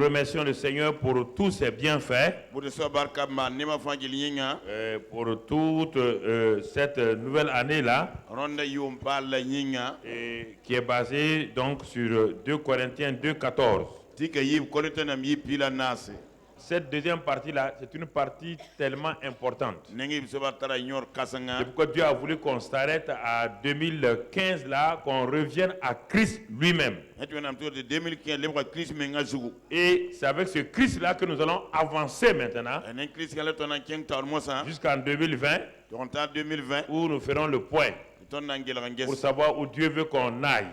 remercions le Seigneur pour tous ses bienfaits, pour toute cette nouvelle année-là, qui est basée donc sur 2 Corinthiens 2,14. Cette deuxième partie-là, c'est une partie tellement importante. C'est pourquoi Dieu a voulu qu'on s'arrête à 2015 là, qu'on revienne à Christ lui-même. Et c'est avec ce Christ-là que nous allons avancer maintenant jusqu'en 2020, où nous ferons le point pour savoir où Dieu veut qu'on aille,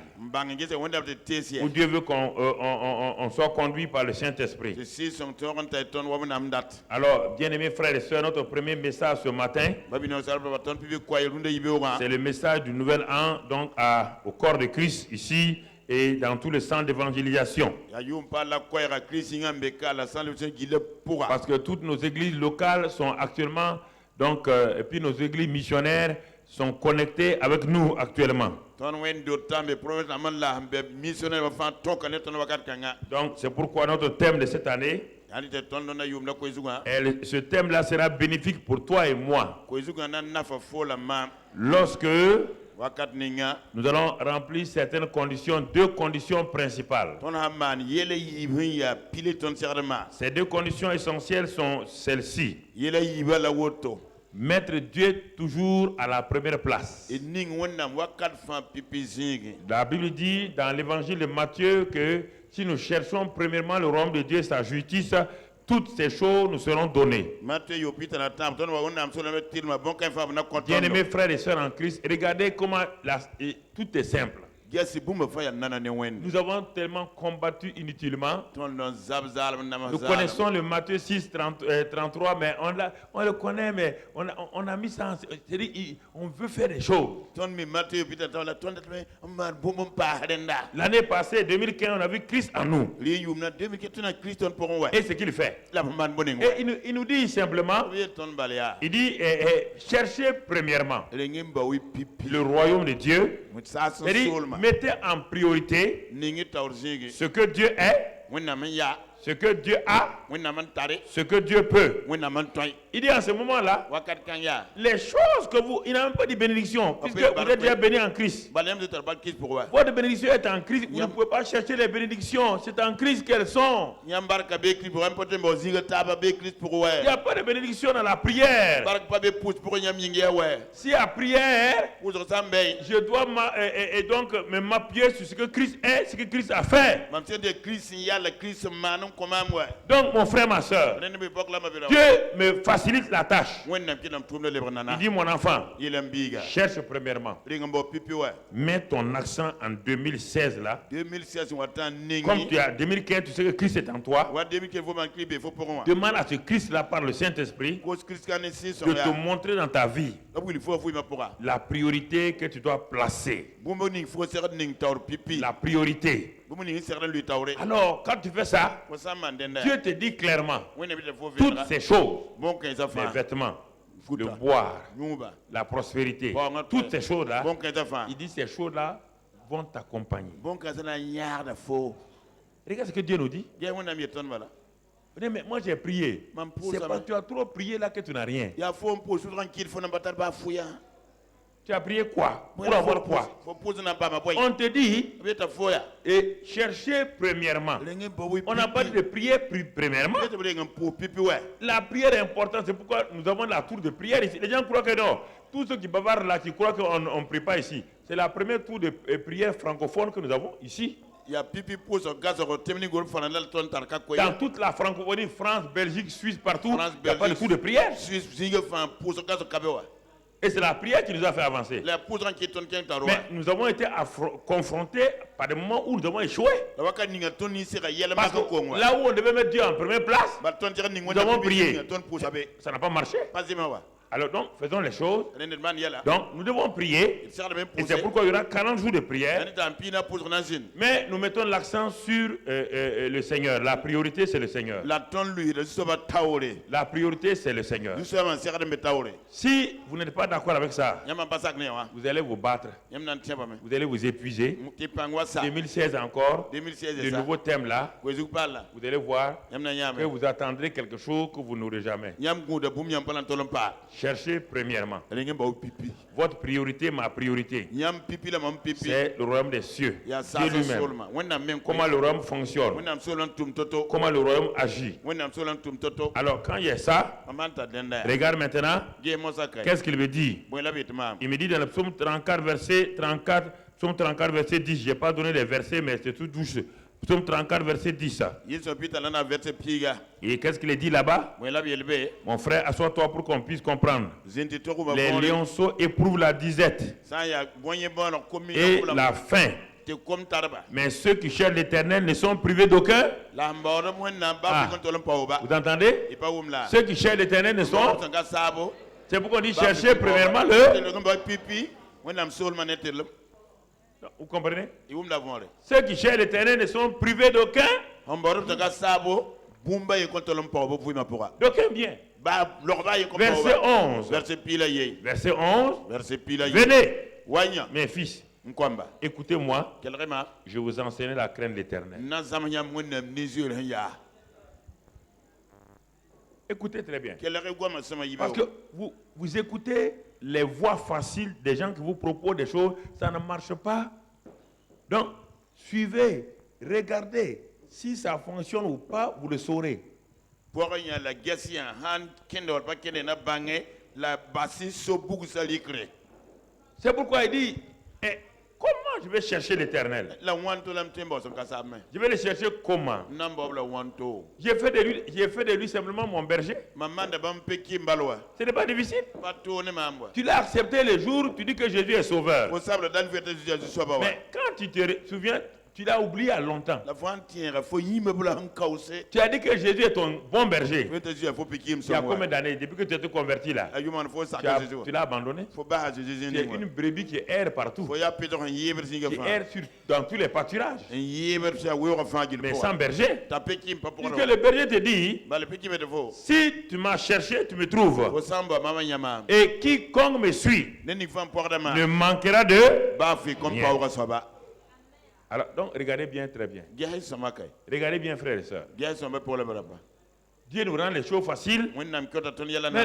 où Dieu veut qu'on soit conduit par le Saint-Esprit. Alors, bien-aimés frères et sœurs, notre premier message ce matin, c'est le message du nouvel an donc au corps de Christ ici et dans tout le centre d'évangélisation. Parce que toutes nos églises locales sont actuellement, donc, et puis nos églises missionnaires sont connectés avec nous actuellement. Donc c'est pourquoi notre thème de cette année, ce thème-là sera bénéfique pour toi et moi. Lorsque nous allons remplir certaines conditions, 2 conditions principales. Ces 2 conditions essentielles sont celles-ci. Mettre Dieu toujours à la première place. La Bible dit dans l'évangile de Matthieu que si nous cherchons premièrement le royaume de Dieu et sa justice, toutes ces choses nous seront données. Bien-aimés frères et sœurs en Christ, regardez comment tout est simple. Nous avons tellement combattu inutilement. Nous connaissons le Matthieu 6, 33, mais on le connaît, mais on a mis ça en... C'est-à-dire, on veut faire des choses. L'année passée, 2015, on a vu Christ en nous. Et ce qu'il fait. Et il nous dit simplement, il dit, cherchez premièrement le royaume de Dieu. Mettez en priorité ce que Dieu est, ce que Dieu a, ce que Dieu peut. Il dit en ce moment-là, les choses que vous... Il n'a même pas dit bénédiction, puisque vous êtes déjà béni en Christ. Votre bénédiction est en Christ. Vous ne pouvez pas chercher les bénédictions. C'est en Christ qu'elles sont. Il n'y a pas de bénédiction dans la prière. Si la prière, je dois donc m'appuyer sur ce que Christ est, ce que Christ a fait. Donc mon frère, ma soeur, Dieu me facilite la tâche. Il dit mon enfant, cherche premièrement. Mets ton accent en 2016 là. Comme tu as 2015, tu sais que Christ est en toi. Demande à ce Christ là par le Saint-Esprit de te montrer dans ta vie la priorité que tu dois placer. La priorité. Alors, quand tu fais ça, Dieu te dit clairement toutes ces choses, les vêtements, le boire, la prospérité, toutes ces choses-là, il dit ces choses-là vont t'accompagner. Regarde ce que Dieu nous dit. Mais moi j'ai prié. C'est parce que tu as trop prié là que tu n'as rien. Tu as prié quoi? Pour avoir quoi? On te dit, et chercher premièrement. On n'a pas de prière premièrement. La prière est importante, c'est pourquoi nous avons la tour de prière ici. Les gens croient que non. Tous ceux qui bavardent là, qui croient qu'on ne prie pas ici. C'est la première tour de prière francophone que nous avons ici. Dans toute la francophonie, France, Belgique, Suisse, partout, il n'y a pas de tour de prière. Et c'est la prière qui nous a fait avancer. Mais nous avons été confrontés par des moments où nous avons échoué. Parce que là où on devait mettre Dieu en première place, nous avons prié. Ça n'a pas marché. Alors donc, faisons les choses. Donc, nous devons prier. Et c'est pourquoi il y aura 40 jours de prière. Mais nous mettons l'accent sur le Seigneur. La priorité, c'est le Seigneur. La priorité, c'est le Seigneur. Si vous n'êtes pas d'accord avec ça, vous allez vous battre. Vous allez vous épuiser. 2016 encore, le nouveau thème là, vous allez voir que vous attendrez quelque chose que vous n'aurez jamais. Cherchez premièrement. Votre priorité, ma priorité, c'est le royaume des cieux. Dieu lui-même. Comment le royaume fonctionne. Comment le royaume agit. Alors quand il y a ça, regarde maintenant, qu'est-ce qu'il me dit? Il me dit dans le psaume 34, verset 10, je n'ai pas donné les versets, mais c'est tout douce. Psaume 34, verset 10. Et qu'est-ce qu'il dit là-bas? Mon frère, assois-toi pour qu'on puisse comprendre. Les lionceaux éprouvent la disette et la faim. Mais ceux qui cherchent l'Éternel ne sont privés d'aucun. Vous entendez? Ceux qui cherchent l'Éternel ne sont. C'est pourquoi on dit chercher premièrement le. Vous comprenez? Ceux qui cherchent l'Éternel ne sont privés d'aucun. D'aucun bien. Verset 11. Verset 11. Venez, mes fils. Écoutez-moi. Je vous enseigne la crainte de l'Éternel. Écoutez très bien. Parce que vous écoutez les voix faciles des gens qui vous proposent des choses, ça ne marche pas. Donc, suivez, regardez. Si ça fonctionne ou pas, vous le saurez. C'est pourquoi il dit, comment je vais chercher l'Éternel? Je vais le chercher comment? J'ai fait de lui simplement mon berger. Ce n'est pas difficile. Tu l'as accepté le jour, tu dis que Jésus est sauveur. Mais quand tu te souviens, tu l'as oublié à longtemps. Tu as dit que Jésus est ton bon berger. Il y a combien d'années depuis que tu t'es converti là? Tu l'as abandonné. Tu es une brebis qui erre partout. Qui erre dans tous les pâturages. Mais sans berger. Puisque le berger te dit, si tu m'as cherché, tu me trouves. Et quiconque me suit ne manquera de. Alors, donc, regardez bien, très bien. Regardez bien, frères et sœurs. Dieu nous rend les choses faciles, mais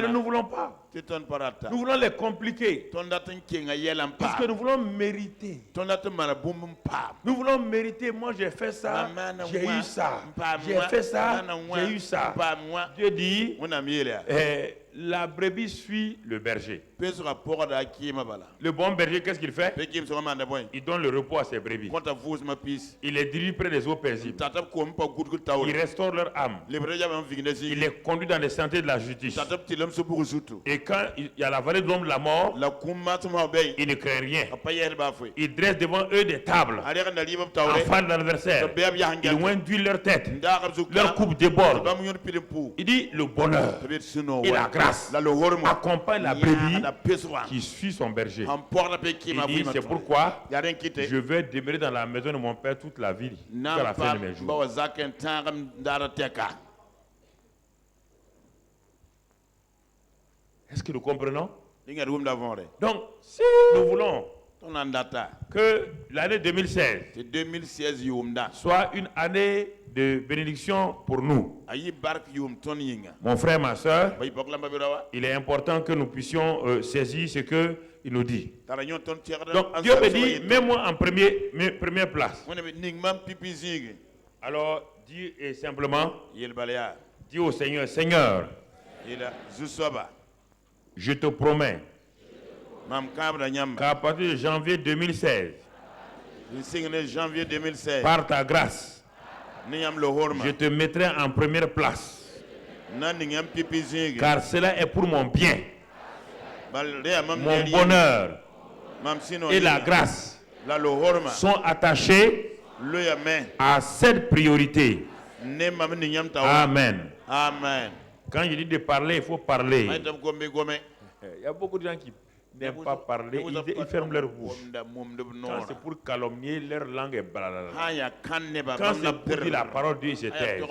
nous ne voulons pas. Nous voulons les compliquer. Parce que nous voulons mériter. Nous voulons mériter. Moi, j'ai fait ça, j'ai eu ça. J'ai fait ça, j'ai eu ça. Dieu dit, la brebis suit le berger. Le bon berger, qu'est-ce qu'il fait? Il donne le repos à ses brebis. Il les dirige près des eaux paisibles. Il restaure leur âme. Il les conduit dans les sentiers de la justice. Et quand il y a la vallée de l'ombre de la mort, il ne craint rien. Il dresse devant eux des tables en face de l'adversaire. Il induit leur tête. Leur coupe déborde. Il dit le bonheur et la grâce accompagne la brebis qui suit son berger. Il dit c'est pourquoi je vais demeurer dans la maison de mon père toute la vie jusqu'à la fin de mes jours. Est-ce que nous comprenons? Donc, si nous voulons que l'année 2016 soit une année de bénédiction pour nous, mon frère, ma soeur, il est important que nous puissions saisir ce qu'il nous dit. Donc, Dieu me dit, mets-moi en première place. Alors, dis simplement, dis au Seigneur, Seigneur, je te promets qu'à partir de janvier 2016, par ta grâce, je te mettrai en première place. Car cela est pour mon bien, mon bonheur et la grâce sont attachés à cette priorité. Amen. Amen. Quand je dis de parler, il faut parler. Il y a beaucoup de gens qui n'aiment pas parler, ils ferment leur bouche. Quand c'est pour calomnier, leur langue est blablabla. Quand c'est pour dire la parole de Dieu, c'est taise.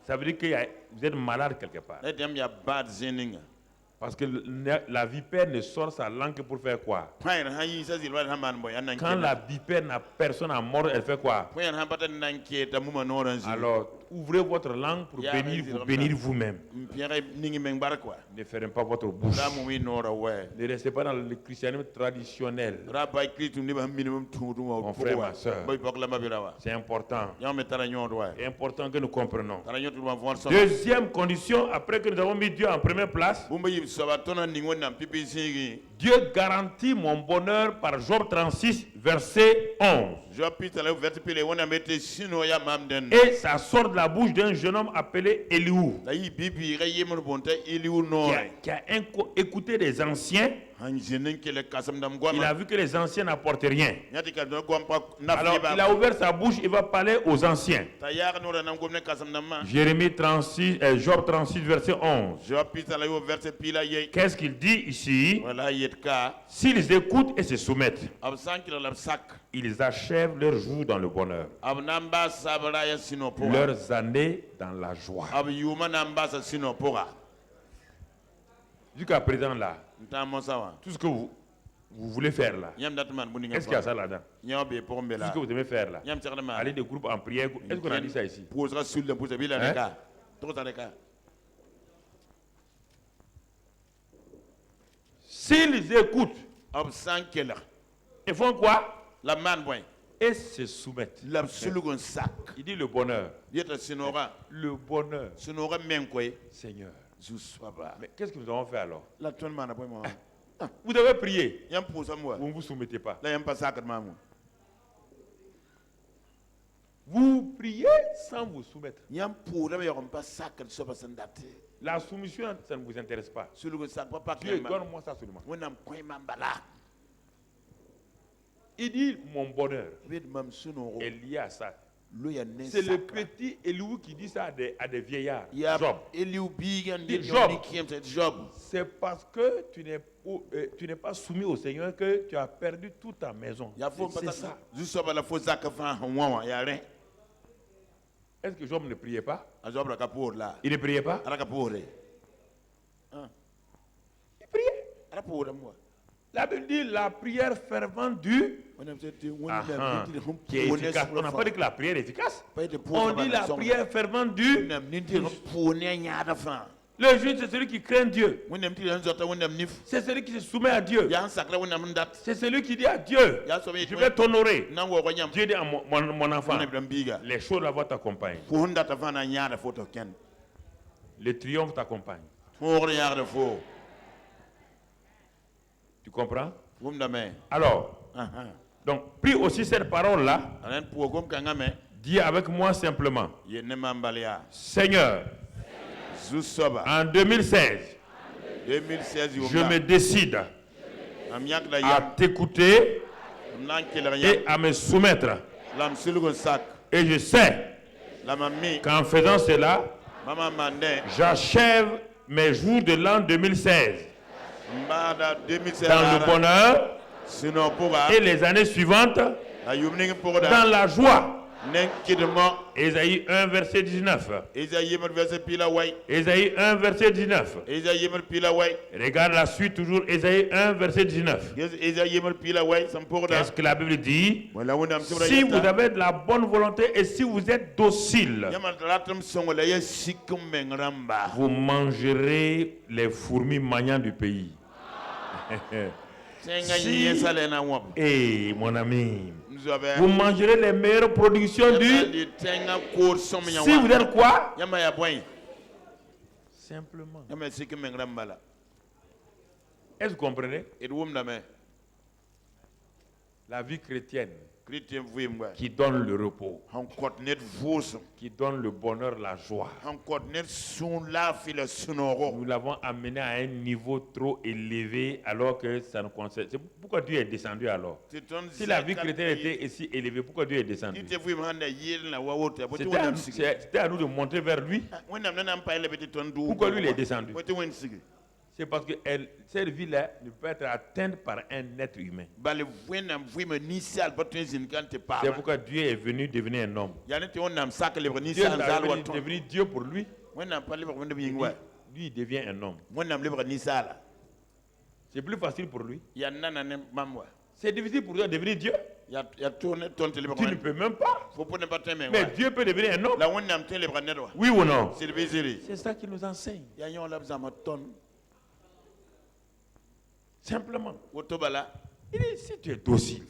Ça veut dire que vous êtes malade quelque part. Parce que la vipère ne sort sa langue que pour faire quoi? Quand la vipère n'a personne à mordre, elle fait quoi? Alors, ouvrez votre langue pour vous bénir vous-même. Ne fermez pas votre bouche. Ne restez pas dans le christianisme traditionnel. Mon frère, ma soeur, c'est important. C'est important que nous comprenions. Deuxième condition, après que nous avons mis Dieu en première place, Dieu garantit mon bonheur par Job 36, verset 11. Et ça sort de la bouche d'un jeune homme appelé Elihu, qui a écouté les anciens. Il a vu que les anciens n'apportent rien. Alors il a ouvert sa bouche, il va parler aux anciens. Job 36, verset 11. Qu'est-ce qu'il dit ici? S'ils écoutent et se soumettent, ils achèvent leurs jours dans le bonheur, leurs années dans la joie. Jusqu'à présent là, tout ce que vous voulez faire là, est-ce qu'il y a ça là-dedans? Tout ce que vous aimez faire là, aller des groupes en prière, est-ce qu'on a dit ça ici? Hein? S'ils écoutent, ils font quoi? Et se soumettent. Il dit le bonheur. Le bonheur. Seigneur. Mais qu'est-ce que nous avons fait alors? Vous devez prier. Vous ne vous soumettez pas. Vous priez sans vous soumettre. La soumission, ça ne vous intéresse pas. Dieu, donne-moi ça seulement. Il dit mon bonheur est lié à ça. C'est le petit Elihu qui dit ça à des vieillards. Job. Job, c'est parce que tu n'es pas soumis au Seigneur que tu as perdu toute ta maison. C'est ça. Est-ce que Job ne priait pas? Il ne priait pas? Il priait. La Bible dit la prière fervente du qui est efficace. On n'a pas dit que la prière est efficace. On dit la prière fervente du. Le juge, c'est celui qui craint Dieu. C'est celui qui se soumet à Dieu. C'est celui qui dit à Dieu, je vais t'honorer. Dieu dit à mon enfant, les choses là vont t'accompagner. Le triomphe t'accompagne. Tu comprends? Alors, donc, prie aussi cette parole-là. Dis avec moi simplement. Seigneur, en 2016, je me décide à t'écouter et à me soumettre. Et je sais qu'en faisant cela, j'achève mes jours de l'an 2016 dans le bonheur et les années suivantes dans la joie. Ésaïe 1 verset 19. Ésaïe 1 verset 19. Regarde la suite toujours. Ésaïe 1 verset 19. Qu'est-ce que la Bible dit? Si vous avez de la bonne volonté et si vous êtes docile, vous mangerez les fourmis maniant du pays. Mon ami, vous mangerez les meilleures productions du. Si vous êtes quoi? Simplement. Est-ce que vous comprenez? La vie chrétienne qui donne le repos, qui donne le bonheur, la joie. Nous l'avons amené à un niveau trop élevé alors que ça nous concerne. C'est pourquoi Dieu est descendu alors. Si la vie chrétienne était si élevée, pourquoi Dieu est descendu? C'était à nous de monter vers lui. Pourquoi lui il est descendu? C'est parce que cette vie-là ne peut être atteinte par un être humain. C'est pourquoi Dieu est venu devenir un homme. Dieu est devenu Dieu pour lui. Lui, il devient un homme. C'est plus facile pour lui. C'est difficile pour lui de devenir Dieu. Tu ne peux même pas. Mais Dieu peut devenir un homme. Oui ou non? C'est ça qu'il nous enseigne. Simplement. Il dit, si tu es docile,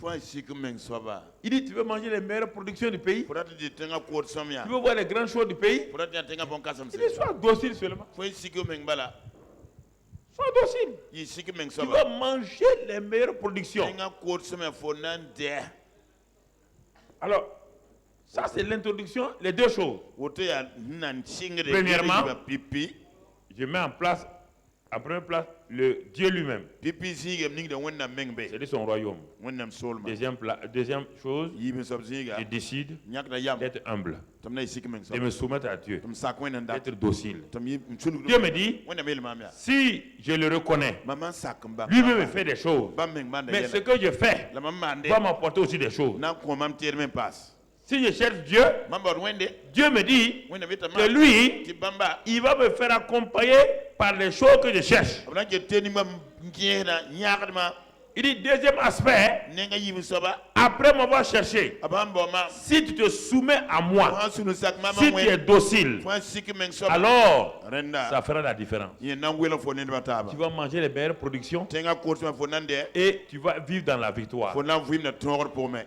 il dit, tu veux manger les meilleures productions du pays, tu veux voir les grandes choses du pays, il dit, sois docile seulement. Sois docile. Tu vas manger les meilleures productions. Alors, ça c'est l'introduction, les deux choses. Premièrement, je mets en place, à première place, le Dieu lui-même. C'est son royaume. Deuxième chose, je décide d'être humble, de me soumettre à Dieu, d'être docile. Dieu me dit, si je le reconnais, lui-même me fait des choses, mais ce que je fais va m'apporter aussi des choses. Si je cherche Dieu, Dieu me dit que lui, il va me faire accompagner par les choses que je cherche. Il dit, deuxième aspect, après m'avoir cherché, si tu te soumets à moi, si tu es docile, alors ça fera la différence. Tu vas manger les meilleures productions et tu vas vivre dans la victoire.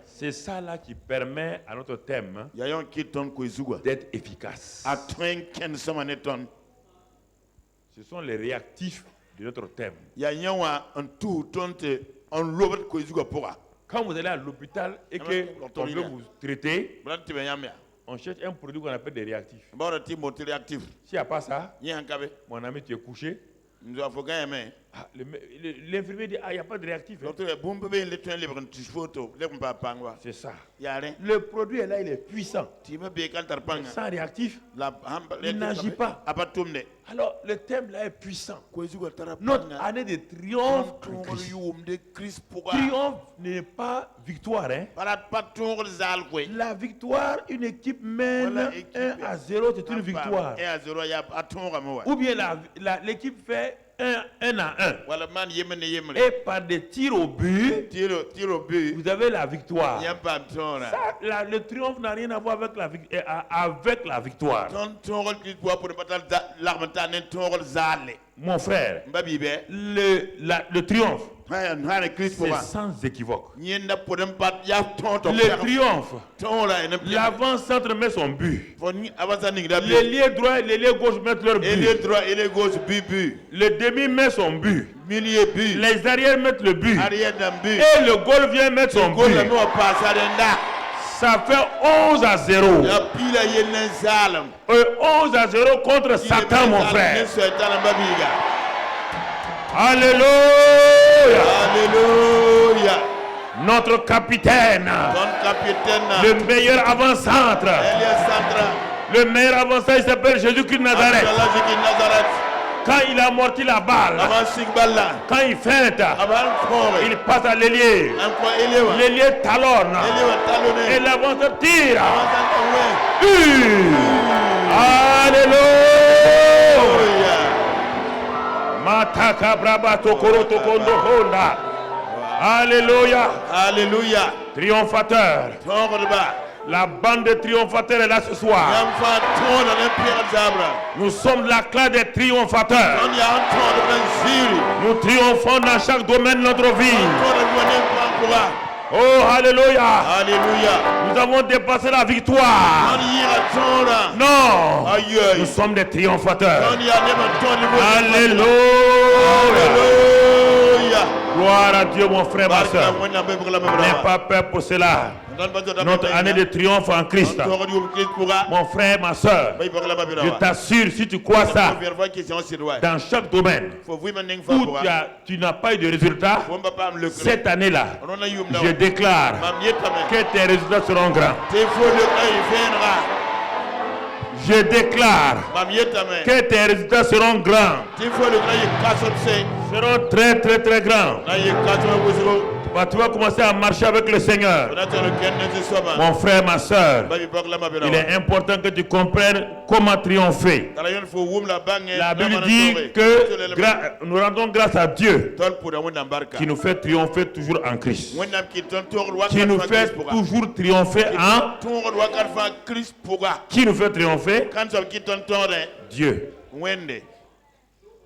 C'est ça là qui permet à notre thème d'être efficace. Ce sont les réactifs de notre thème. Quand vous allez à l'hôpital et qu'on veut vous traiter, on cherche un produit qu'on appelle des réactifs. S'il n'y a pas ça, mon ami, tu es couché. L'infirmier dit, il n'y a pas de réactif. C'est ça. Le produit est là, il est puissant. Sans réactif, il n'agit pas. Alors, le thème là est puissant. Notre année de triomphe en Christ. Triomphe n'est pas victoire. La victoire, une équipe mène 1-0, c'est une victoire. Ou bien l'équipe fait 1 à 1. Et par des tirs au but, vous avez la victoire. Ça, le triomphe n'a rien à voir avec la victoire. Mon frère, le triomphe, c'est sans équivoque. Le triomphe, l'avant-centre met son but. L'ailier droit et l'ailier gauche mettent leur but. Le demi met son but. Les arrières mettent le but. Et le goal vient mettre son but. Ça fait 11 à 0. 11 à 0 contre Satan, mon frère. Alléluia. Alléluia. Notre capitaine, le meilleur avant-centre. Le meilleur avant-centre, il s'appelle Jésus-Christ de Nazareth. Quand il a amorti la balle, quand il feinte, il passe à l'ailier. L'ailier talonne. Et l'avant-centre tire. Alléluia. Mataka braba tokoro tokondo honda. Alléluia. Alléluia. Triomphateur. La bande des triomphateurs est là ce soir. Nous sommes la classe des triomphateurs. Nous triomphons dans chaque domaine de notre vie. Oh, alléluia. Alléluia. Nous avons dépassé la victoire. Non. Nous sommes des triomphateurs. Alléluia. Gloire à Dieu, mon frère, ma soeur. N'aie pas peur pour cela. Notre année de triomphe en Christ. Mon frère, ma soeur, je t'assure, si tu crois ça, dans chaque domaine où tu n'as pas eu de résultat, cette année-là, je déclare que tes résultats seront grands. Je déclare que tes résultats seront grands. Seront très très très grands. Tu vas commencer à marcher avec le Seigneur. Mon frère, ma soeur, il est important que tu comprennes comment triompher. La Bible dit que nous rendons grâce à Dieu qui nous fait triompher toujours en Christ. Qui nous fait toujours triompher en Qui nous fait triompher? Dieu.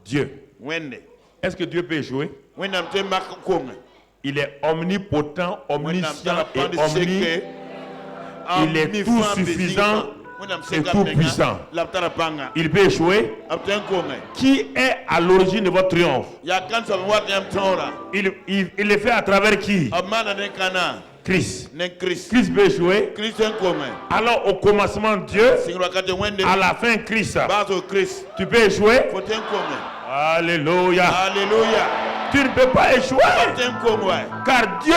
Dieu. Est-ce que Dieu peut échouer? Il est omnipotent, omniscient et omni. Il est tout suffisant et tout puissant. Il peut échouer. Qui est à l'origine de votre triomphe? Il le fait à travers qui? Christ. Christ peut échouer. Alors au commencement Dieu, à la fin Christ. Tu peux échouer. Alléluia. Alléluia. Tu ne peux pas échouer. Car Dieu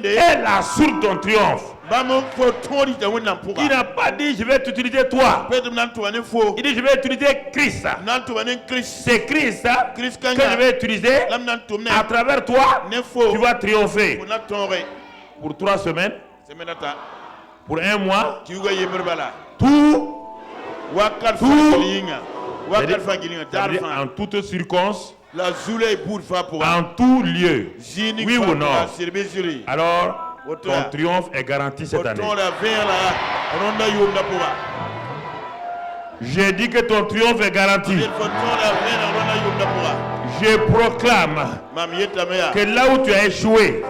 est la source de ton triomphe. Il n'a pas dit je vais t'utiliser toi. Il dit je vais utiliser Christ. C'est Christ que je vais utiliser. À travers toi, tu vas triompher. Pour 3 semaines, pour 1 mois, tout en toutes circonstances, en tout lieu, oui ou non, alors ton triomphe est garanti cette année. J'ai dit que ton triomphe est garanti. Je proclame que là où tu as échoué,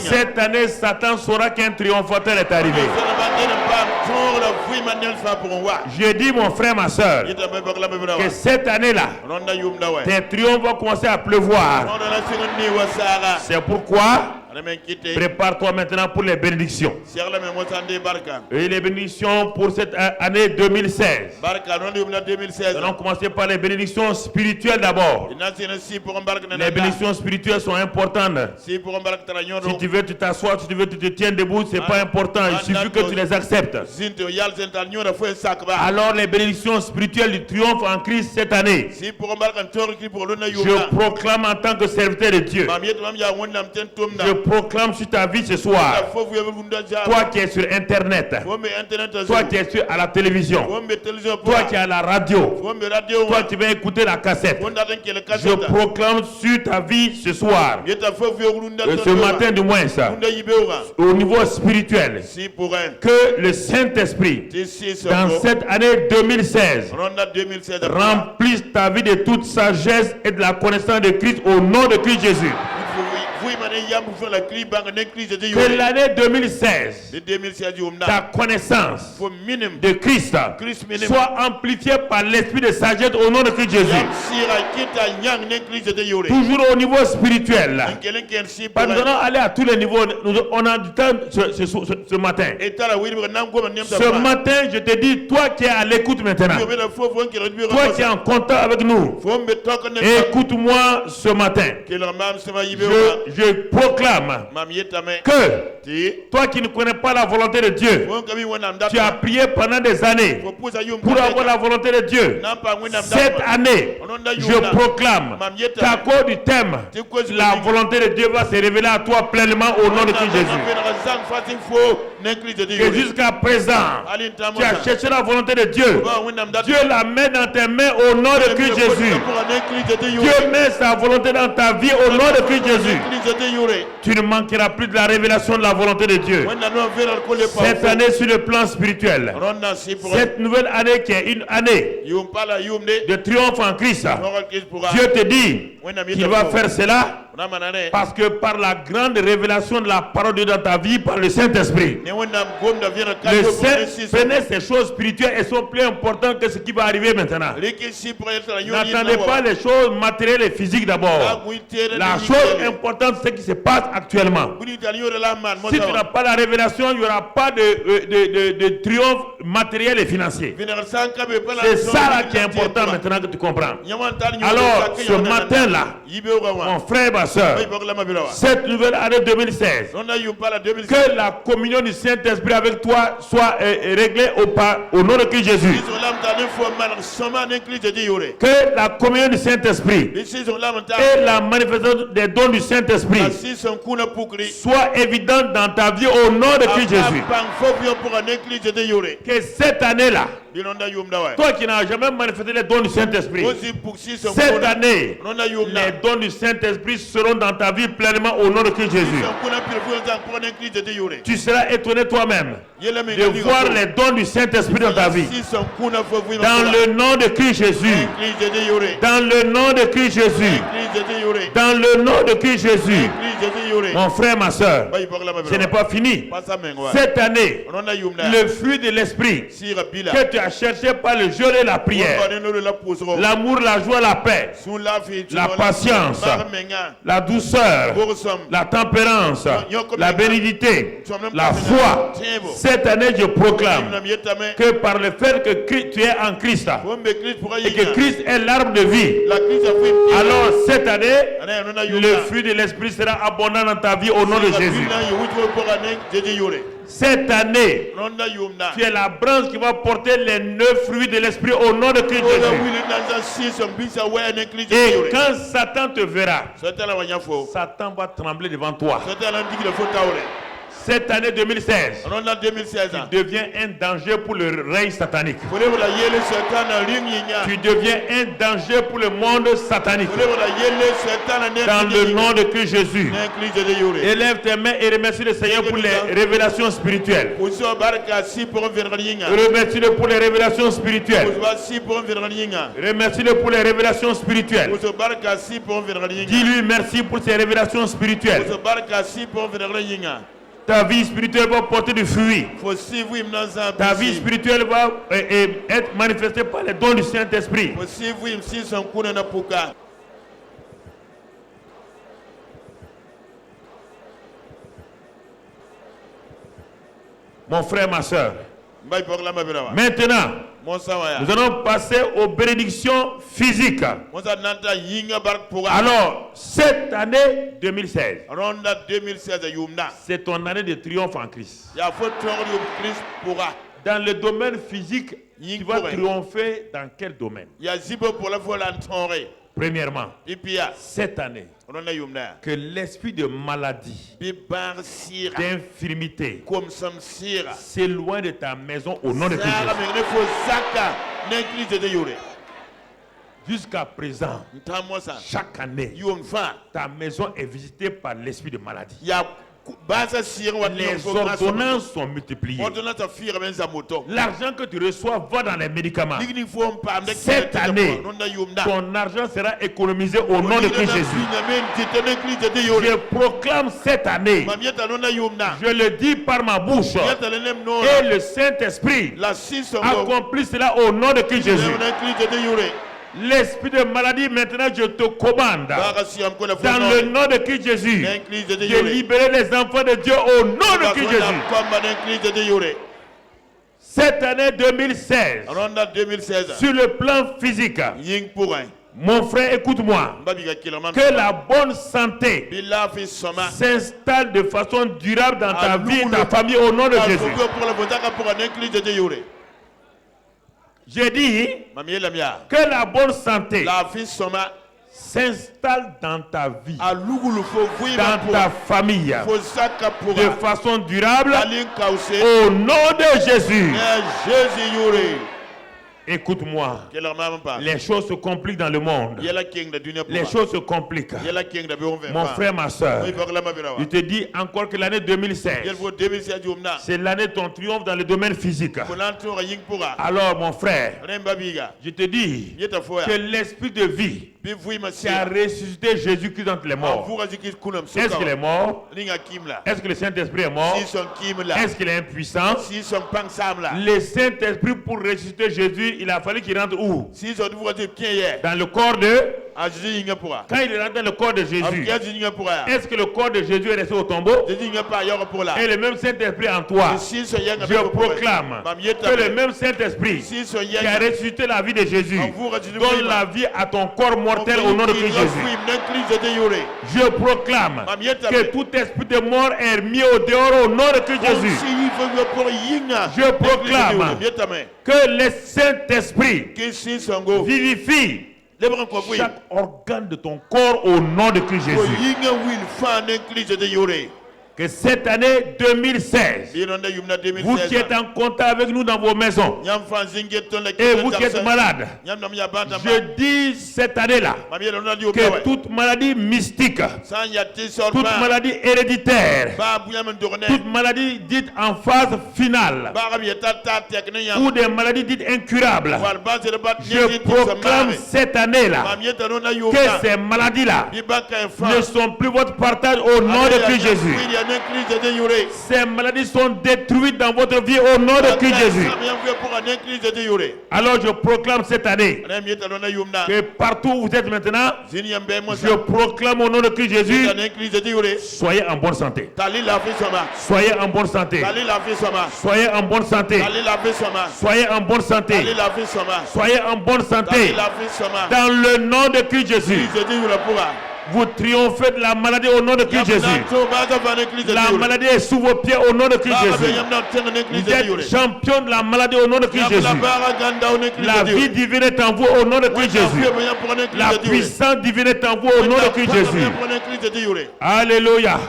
cette année, Satan saura qu'un triomphateur est arrivé. Je dis, mon frère, ma soeur, que cette année-là, tes triomphes vont commencer à pleuvoir. C'est pourquoi prépare-toi maintenant pour les bénédictions. Et les bénédictions pour cette année 2016. Nous allons commencer par les bénédictions spirituelles d'abord. Les bénédictions spirituelles sont importantes. Si tu veux, tu t'assois. Si tu veux, tu te tiens debout. Ce n'est pas important. Il suffit que tu les acceptes. Alors, les bénédictions spirituelles du triomphe en Christ cette année. Je proclame en tant que serviteur de Dieu. Je proclame sur ta vie ce soir. Toi qui es sur Internet. Toi qui es à la télévision. Toi qui es à la radio. Toi qui vas écouter la cassette. Je proclame sur ta vie ce soir. Ce matin du moins ça. Au niveau spirituel. Que le Saint-Esprit dans cette année 2016 remplisse ta vie de toute sagesse et de la connaissance de Christ au nom de Christ Jésus. Que l'année 2016, ta connaissance de Christ soit amplifiée par l'esprit de sagesse au nom de Christ Jésus. Toujours au niveau spirituel. Nous allons aller à tous les niveaux. On a du temps ce matin. Ce matin, je te dis, toi qui es à l'écoute maintenant, toi qui es en contact avec nous, écoute-moi ce matin. Je proclame que toi qui ne connais pas la volonté de Dieu, tu as prié pendant des années pour avoir la volonté de Dieu. Cette année, je proclame qu'à cause du thème, la volonté de Dieu va se révéler à toi pleinement au nom de Christ Jésus. Et jusqu'à présent, tu as cherché la volonté de Dieu. Dieu la met dans tes mains au nom de Christ Jésus. Dieu met sa volonté dans ta vie au nom de Christ Jésus. Tu ne manqueras plus de la révélation de la volonté de Dieu. Cette année sur le plan spirituel, cette nouvelle année qui est une année de triomphe en Christ, Dieu te dit qu'il va faire cela parce que par la grande révélation de la parole de Dieu dans ta vie, par le Saint-Esprit, le Saint connaît ces choses spirituelles et sont plus importantes que ce qui va arriver maintenant. N'attendez pas les choses matérielles et physiques d'abord. La chose importante, c'est ce qui se passe actuellement. Si tu n'as pas la révélation, il n'y aura pas de triomphe matériel et financier. C'est ça là qui est important maintenant que tu comprends. Alors, ce matin-là, mon frère, ma soeur, cette nouvelle année 2016, que la communion du Saint-Esprit avec toi soit réglée au nom de Christ Jésus. Que la communion du Saint-Esprit et la manifestation des dons du Saint-Esprit soit évidente dans ta vie au nom de Christ Jésus. Que cette année-là, toi qui n'as jamais manifesté les dons du Saint-Esprit, cette année, les dons du Saint-Esprit seront dans ta vie pleinement au nom de Christ Jésus. Tu seras étonné toi-même de voir les dons du Saint-Esprit dans ta vie. Dans le nom de Christ Jésus. Dans le nom de Christ Jésus. Dans le nom de Christ Jésus. Mon frère, ma soeur, ce n'est pas fini. Cette année, le fruit de l'esprit que tu as cherché par le jeûne et la prière, l'amour, la joie, la paix, la patience, la douceur, la tempérance, la bénédicité, la foi. Cette année, je proclame que par le fait que tu es en Christ et que Christ est l'arbre de vie, alors cette année, le fruit de l'esprit sera abondant dans ta vie au nom de Jésus. Cette année, tu es la branche qui va porter les 9 fruits de l'esprit au nom de Christ Jésus. Et quand Satan te verra, Satan va trembler devant toi. Cette année 2016, tu deviens un danger pour le règne satanique. Tu deviens un danger pour le monde satanique. Dans le nom de Christ Jésus. Élève tes mains et remercie le Seigneur pour les révélations spirituelles. Remercie-le pour les révélations spirituelles. Remercie-le pour les révélations spirituelles. Dis-lui merci pour ces révélations spirituelles. Ta vie spirituelle va porter du fruit. Ta vie spirituelle va être manifestée par les dons du Saint-Esprit. Mon frère, ma soeur, maintenant, nous allons passer aux bénédictions physiques. Alors, cette année 2016, c'est ton année de triomphe en Christ. Dans le domaine physique, tu vas triompher dans quel domaine? Premièrement, cette année, que l'esprit de maladie, d'infirmité, s'éloigne de ta maison au nom de Christ. Jusqu'à présent, chaque année, ta maison est visitée par l'esprit de maladie. Les ordonnances sont multipliées. L'argent que tu reçois va dans les médicaments. Cette année, ton argent sera économisé au nom de Christ Jésus. Je proclame cette année, je le dis par ma bouche, et le Saint-Esprit accomplit cela au nom de Christ Jésus. L'esprit de maladie, maintenant je te commande, dans le nom de Christ Jésus, de libérer les enfants de Dieu au nom de Christ Jésus. Cette année 2016, sur le plan physique, mon frère, écoute-moi, que la bonne santé s'installe de façon durable dans ta vie et ta famille au nom de Jésus. J'ai dit que la bonne santé s'installe dans ta vie, dans ta famille, de façon durable, au nom de Jésus. Écoute-moi, les choses se compliquent dans le monde. Les choses se compliquent. Mon frère, ma soeur, je te dis encore que l'année 2016, c'est l'année de ton triomphe dans le domaine physique. Alors, mon frère, je te dis que l'esprit de vie qui a ressuscité Jésus-Christ entre les morts. Est-ce qu'il est mort? Est-ce que le Saint-Esprit est mort? Est-ce qu'il est impuissant? Le Saint-Esprit, pour ressusciter Jésus, il a fallu qu'il rentre où? Dans le corps de... Quand il rentre dans le corps de Jésus, est-ce que le corps de Jésus est resté au tombeau? Et le même Saint-Esprit en toi, je proclame que le même Saint-Esprit qui a ressuscité la vie de Jésus donne la vie à ton corps mortel au nom de Christ Jésus. Je proclame que tout esprit de mort est mis au dehors au nom de Christ Jésus. Je proclame que le Saint-Esprit vivifie chaque organe de ton corps au nom de Christ Jésus. Que cette année 2016, vous qui êtes en contact avec nous dans vos maisons, et vous qui êtes malades, je dis cette année-là que toute maladie mystique, toute maladie héréditaire, toute maladie dite en phase finale, ou des maladies dites incurables, je proclame cette année-là que ces maladies-là ne sont plus votre partage au nom de Christ Jésus. Ces maladies sont détruites dans votre vie au nom de Christ Jésus. Alors je proclame cette année que partout où vous êtes maintenant, je proclame au nom de Christ Jésus, soyez en bonne santé. Soyez en bonne santé. Soyez en bonne santé. Soyez en bonne santé. Soyez en bonne santé. Dans le nom de Christ Jésus. Vous triomphez de la maladie au nom de Christ Jésus. La maladie est sous vos pieds au nom de Christ Jésus. Vous êtes champion de la maladie au nom de Christ Jésus. La vie divine est en vous au nom de Christ Jésus. La puissance divine est en vous au nom de Christ Jésus. Alléluia.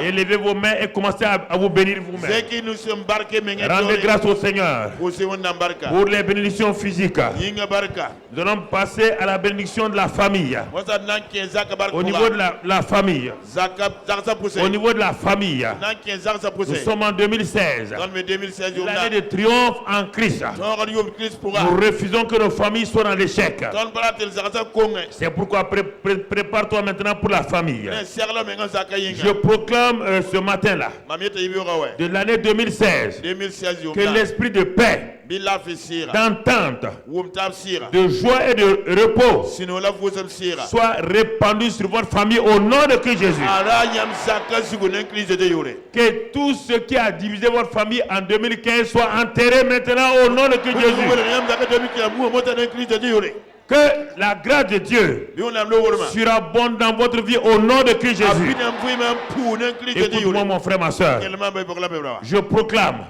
Élevez vos mains et commencez à vous bénir vous-même. Rendez grâce au Seigneur pour les bénédictions physiques. Nous allons passer à la bénédiction de la famille. Au niveau de la famille, au niveau de la famille, nous sommes en 2016, l'année de triomphe en Christ. Nous refusons que nos familles soient dans l'échec. C'est pourquoi prépare-toi maintenant pour la famille. Je proclame ce matin-là, de l'année 2016, que l'esprit de paix, d'entente, de joie et de repos soit répandu sur votre famille au nom de Christ Jésus. Que tout ce qui a divisé votre famille en 2015 soit enterré maintenant au nom de Christ Jésus. Que la grâce de Dieu surabonde dans votre vie au nom de Christ Jésus. Écoute-moi mon frère, ma soeur. Je proclame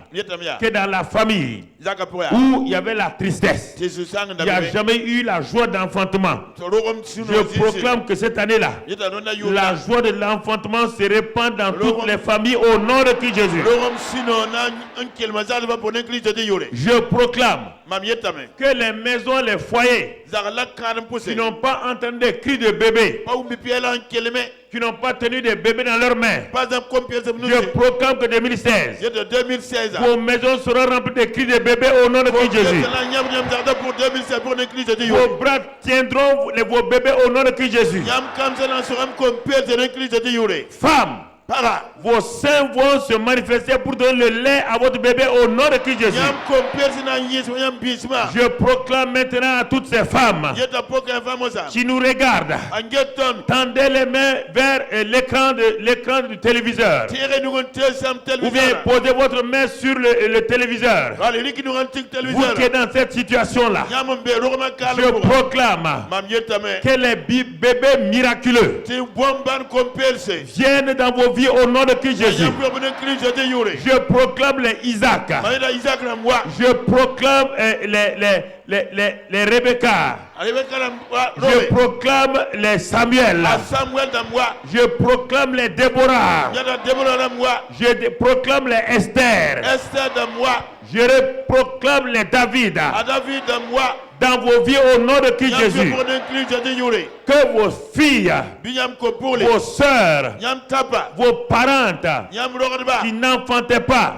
que dans la famille où il y avait la tristesse, il n'y a jamais eu la joie d'enfantement. Je proclame que cette année-là, la joie de l'enfantement se répand dans toutes les familles au nom de Christ Jésus. Je proclame que les maisons, les foyers qui n'ont pas entendu des cris de bébé, qui n'ont pas tenu des bébés dans leurs mains, je proclame que 2016, vos maisons seront remplies de cris de bébés au nom de Christ Jésus. Vos bras tiendront vos bébés au nom de Christ Jésus. Femmes, vos seins vont se manifester pour donner le lait à votre bébé au nom de Christ Jésus. Je proclame maintenant à toutes ces femmes qui nous regardent, tendez les mains vers l'écran du téléviseur, ou bien posez votre main sur le téléviseur. Vous qui êtes dans cette situation-là, je proclame que les bébés miraculeux viennent dans vos vies au nom de Christ Jésus. Je proclame les Isaac. Je proclame les Rebecca. Je proclame les Samuel. Je proclame les Déborah. Je proclame les Esther. Je proclame les David dans vos vies au nom de Christ Jésus. Que vos filles, vos sœurs, vos parentes qui n'enfantaient pas,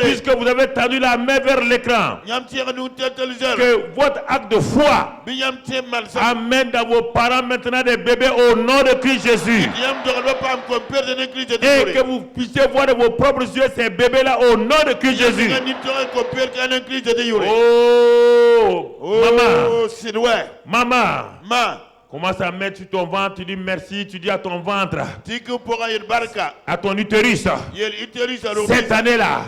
puisque vous avez tendu la main vers l'écran, que votre acte de foi amène dans vos parents maintenant des bébés au nom de Christ Jésus. Et que vous puissiez voir de vos propres yeux ces bébés-là au nom de Christ Jésus. Maman, commence à mettre sur ton ventre, tu dis merci, tu dis à ton ventre, à ton utérus, cette année-là,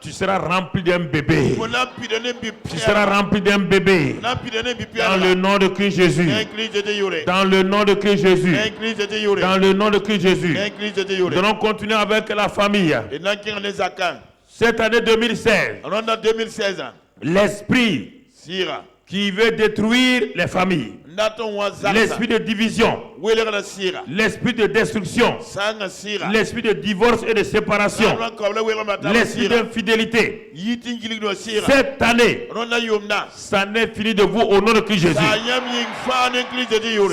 tu seras rempli d'un bébé. Tu seras rempli d'un bébé. Dans le nom de Christ Jésus. Dans le nom de Christ Jésus. Dans le nom de Christ Jésus. Nous allons continuer avec la famille. Cette année 2016, l'esprit qui veut détruire les familles, l'esprit de division, l'esprit de destruction, l'esprit de divorce et de séparation, l'esprit d'infidélité. Cette année, ça n'est fini de vous au nom de Christ Jésus.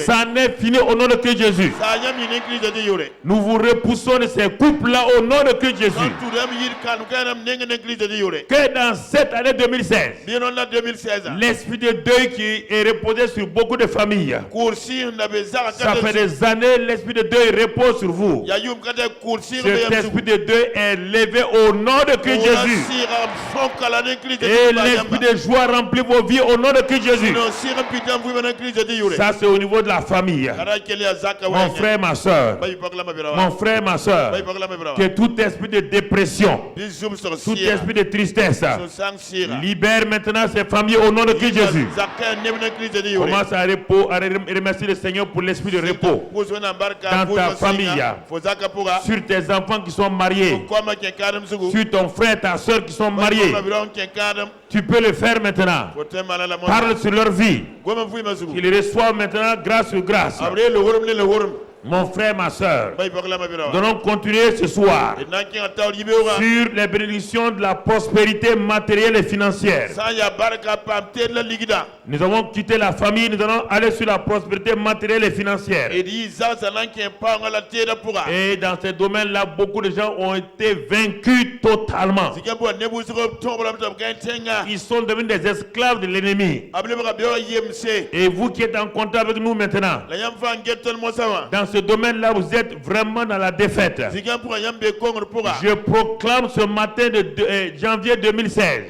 Ça n'est fini au nom de Christ Jésus. Nous vous repoussons de ces couples-là au nom de Christ Jésus. Que dans cette année 2016, l'esprit de deuil qui est reposé sur beaucoup de familles. Ça fait des années l'esprit de deuil repose sur vous. Cet esprit de deuil est levé au nom de Christ Jésus. Et l'esprit de joie remplit vos vies au nom de Christ Jésus. Ça c'est au niveau de la famille. Mon frère, ma soeur. Mon frère, ma soeur. Que tout esprit de dépression, tout esprit de tristesse, libère maintenant ces familles au nom de Christ Jésus. Commence à remercier le Seigneur pour l'esprit de repos dans ta famille, sur tes enfants qui sont mariés, sur ton frère, ta soeur qui sont mariés. Tu peux le faire maintenant. Parle sur leur vie, qu'ils reçoivent maintenant grâce sur grâce. Mon frère, ma soeur, nous allons continuer ce soir sur les bénédictions de la prospérité matérielle et financière. Nous avons quitté la famille, nous allons aller sur la prospérité matérielle et financière. Et dans ces domaines-là, beaucoup de gens ont été vaincus totalement. Ils sont devenus des esclaves de l'ennemi. Et vous qui êtes en contact avec nous maintenant, dans ce domaine-là, vous êtes vraiment dans la défaite. Je proclame ce matin de janvier 2016.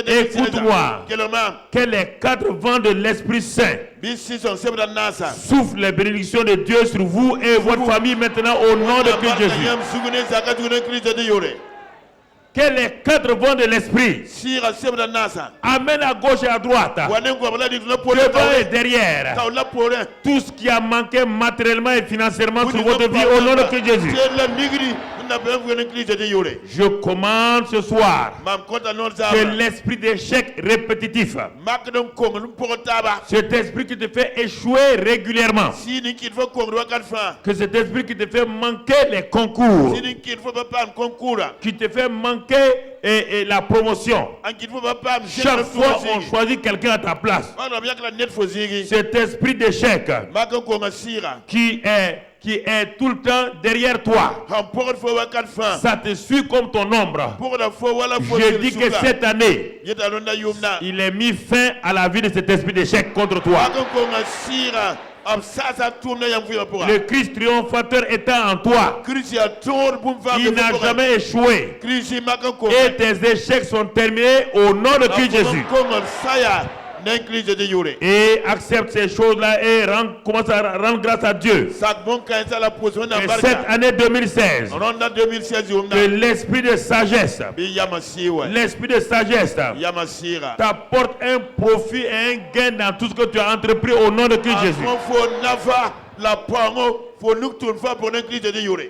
Écoute-moi. Que les 4 vents de l'Esprit Saint soufflent les bénédictions de Dieu sur vous et votre famille maintenant au nom de Christ Jésus. Que les 4 vents de l'esprit amènent à gauche et à droite, devant et derrière, tout ce qui a manqué matériellement et financièrement sur votre vie au nom de Christ Jésus. Je commande ce soir que l'esprit d'échec répétitif, cet esprit qui te fait échouer régulièrement, que cet esprit qui te fait manquer les concours, qui te fait manquer et la promotion, chaque fois on choisit quelqu'un à ta place, cet esprit d'échec qui est tout le temps derrière toi, ça te suit comme ton ombre. Je dis que cette année, il est mis fin à la vie de cet esprit d'échec contre toi. Le Christ triomphateur étant en toi, il n'a jamais échoué. Et tes échecs sont terminés au nom de Christ Jésus. Et accepte ces choses-là et commence à rendre grâce à Dieu. Et cette année 2016, que l'esprit de sagesse, t'apporte un profit et un gain dans tout ce que tu as entrepris au nom de Christ Jésus.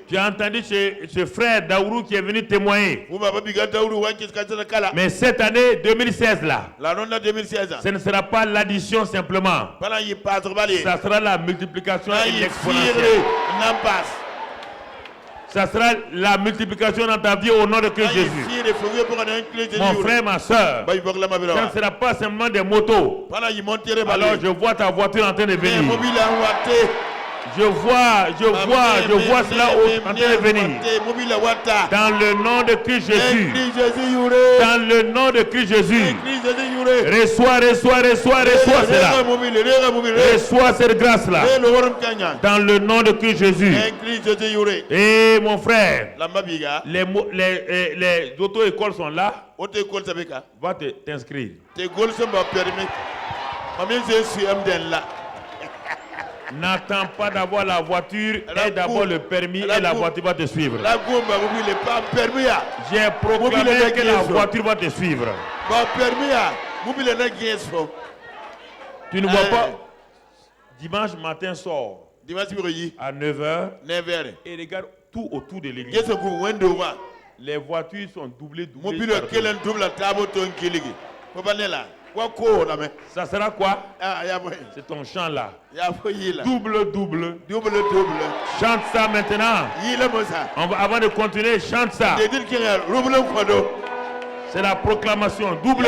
Tu as entendu ce frère Daourou qui est venu témoigner. Mais cette année 2016 là, ce ne sera pas l'addition simplement. Ça sera la multiplication et l'exponentielle. Ça sera la multiplication dans ta vie au nom de Christ Jésus. Mon frère, ma soeur, ça ne sera pas simplement des motos. Alors je vois ta voiture en train de venir. Je vois cela en train de venir. Dans le nom de Christ Jésus. Dans le nom de Christ Jésus. Reçois cela. Reçois cette grâce-là. Dans le nom de Christ Jésus. Et mon frère, les auto-écoles sont là. Va t'inscrire. N'attends pas d'avoir la voiture, et d'abord le permis et la voiture va te suivre. J'ai proclamé que la voiture va te suivre. Tu ne vois pas? Dimanche matin sort à 9h et regarde tout autour de l'église. Les voitures sont doublées. Ça sera quoi? C'est ton chant là. Double. Chante ça maintenant. Avant de continuer, chante ça. C'est la proclamation. Double.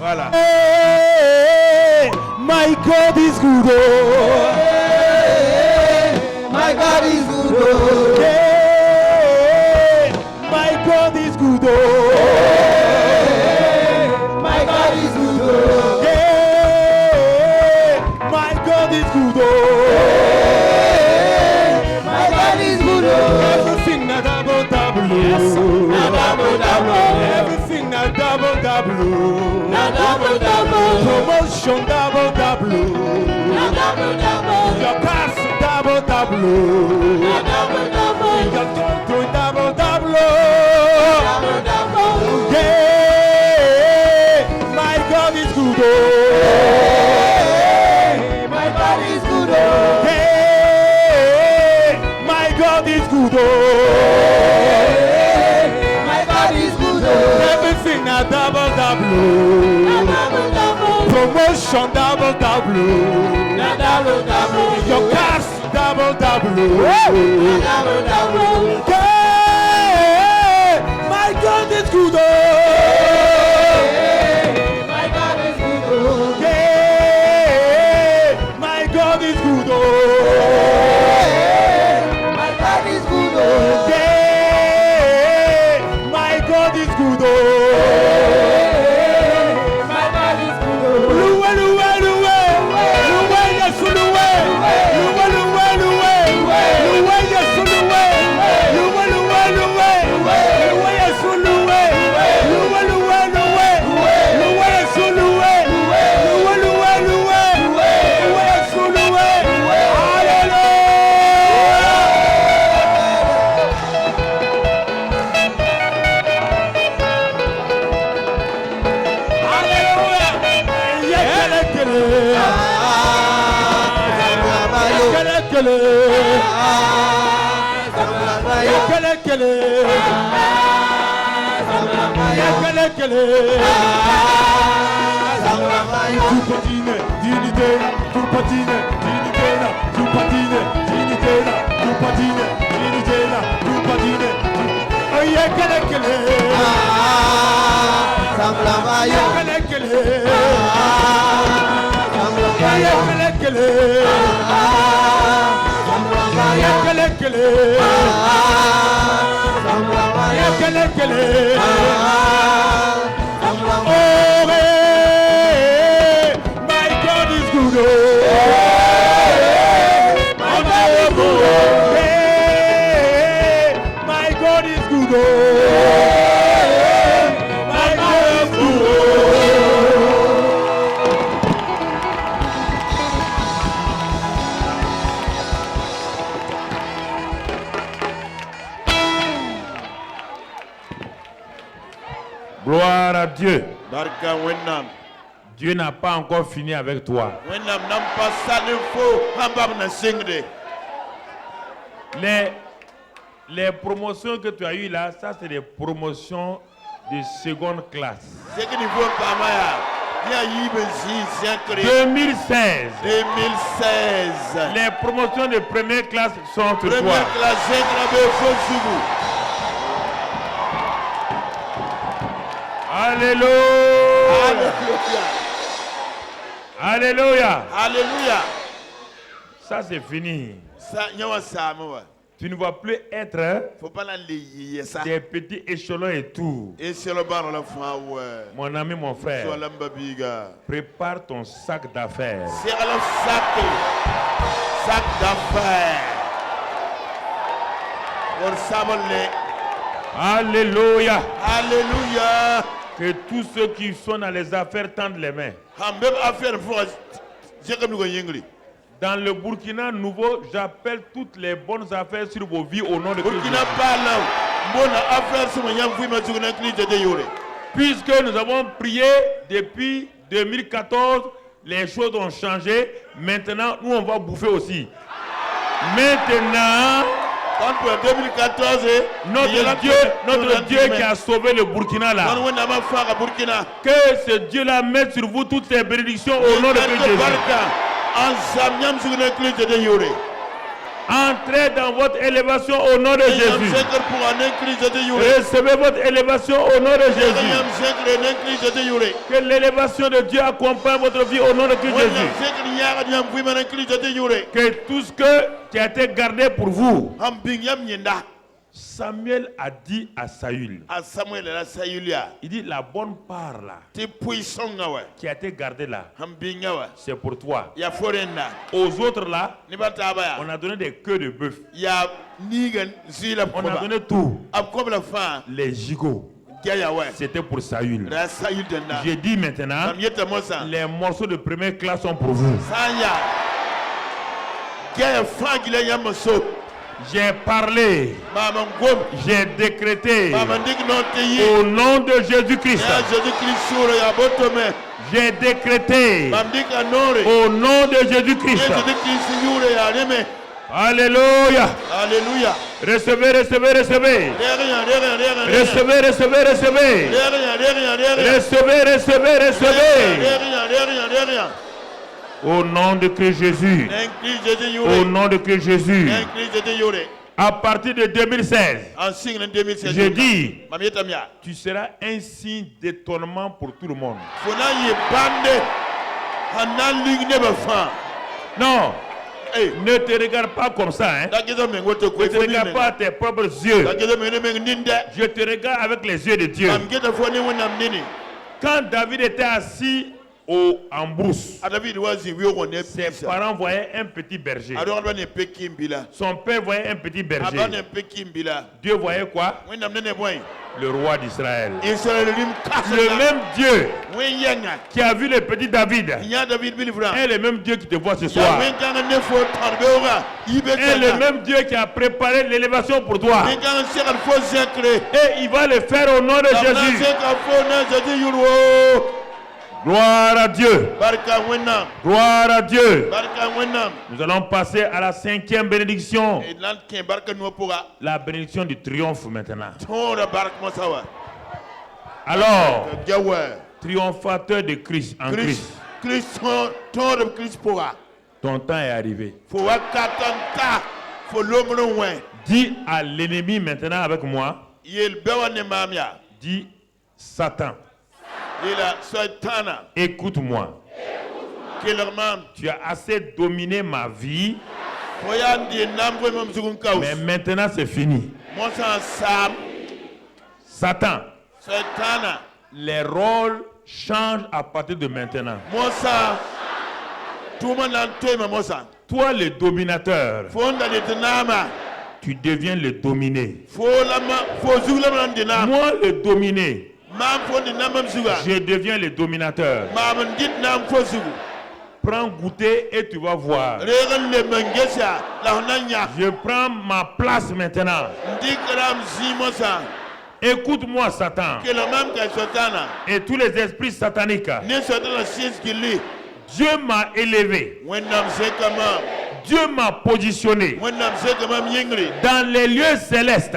Voilà. Hey, my God is good. Hey, my God is good. Hey, my God is good. Hey, my God is good. Hey, my God is good. Hey, my God is good. Everything na double. Yes, na double. Everything na double. Promotion double. Your pass double. Your doing double. Yeah, my God is good. Yeah, my God is good. Yeah, my God is good. Yeah, my God is good. Everything a double. Promotion double. Your cars double. Yeah, my God is good. My God is good. Yeah, my God is good. My God is good. Yeah, my God is good. Gloire à Dieu. Dieu n'a pas encore fini avec toi. Les promotions que tu as eues là, ça c'est des promotions de seconde classe. 2016. Les promotions de première classe sont sur toi. Alléluia. Alléluia. Alléluia. Ça c'est fini. Tu ne vas plus être des petits échelons et tout. Mon ami, mon frère, prépare ton sac d'affaires. Sac d'affaires. Alléluia. Alléluia. Que tous ceux qui sont dans les affaires tendent les mains. Dans le Burkina nouveau, j'appelle toutes les bonnes affaires sur vos vies au nom de Christ. Puisque nous avons prié depuis 2014, les choses ont changé. Maintenant, nous on va bouffer aussi. Maintenant, notre Dieu qui a sauvé le Burkina là, que ce Dieu là mette sur vous toutes ses bénédictions au nom de Jésus. Entrez dans votre élévation au nom de Jésus. Recevez votre élévation au nom de Jésus. Que l'élévation de Dieu accompagne votre vie au nom de Jésus. Que tout ce qui a été gardé pour vous. Samuel a dit à Saül, il dit la bonne part là, qui a été gardée là, c'est pour toi. Aux autres là, on a donné des queues de bœuf. On a donné tout. Les gigots. C'était pour Saül. J'ai dit maintenant, les morceaux de première classe sont pour vous. J'ai parlé, j'ai décrété au nom de Jésus-Christ. J'ai décrété au nom de Jésus-Christ. Alléluia. Alléluia. Recevez, recevez, recevez. Recevez, recevez, recevez. Recevez, recevez, recevez. Au nom de Christ Jésus. Au nom de Christ Jésus. À partir de 2016, j'ai dit, tu seras un signe d'étonnement pour tout le monde. Non. Ne te regarde pas comme ça. Hein. Ne te regarde pas à tes propres yeux. Je te regarde avec les yeux de Dieu. Quand David était assis en brousse, ses parents voyaient un petit berger. Son père voyait un petit berger. Dieu voyait quoi? Le roi d'Israël. Le même Dieu qui a vu le petit David est le même Dieu qui te voit ce soir. Est le même Dieu qui a préparé l'élévation pour toi. Et il va le faire au nom de Jésus. Gloire à Dieu. Gloire à Dieu. Nous allons passer à la 5e bénédiction. La bénédiction du triomphe maintenant. Alors, triomphateur de Christ en Christ. Ton temps est arrivé. Dis à l'ennemi maintenant avec moi. Dis Satan. Écoute-moi. Tu as assez dominé ma vie. Mais maintenant c'est fini. Satan. Les rôles changent à partir de maintenant. Toi le dominateur, tu deviens le dominé. Moi le dominé, je deviens le dominateur. Prends goûter et tu vas voir. Je prends ma place maintenant. Écoute-moi Satan. Et tous les esprits sataniques. Dieu m'a élevé. Dieu m'a positionné dans les lieux célestes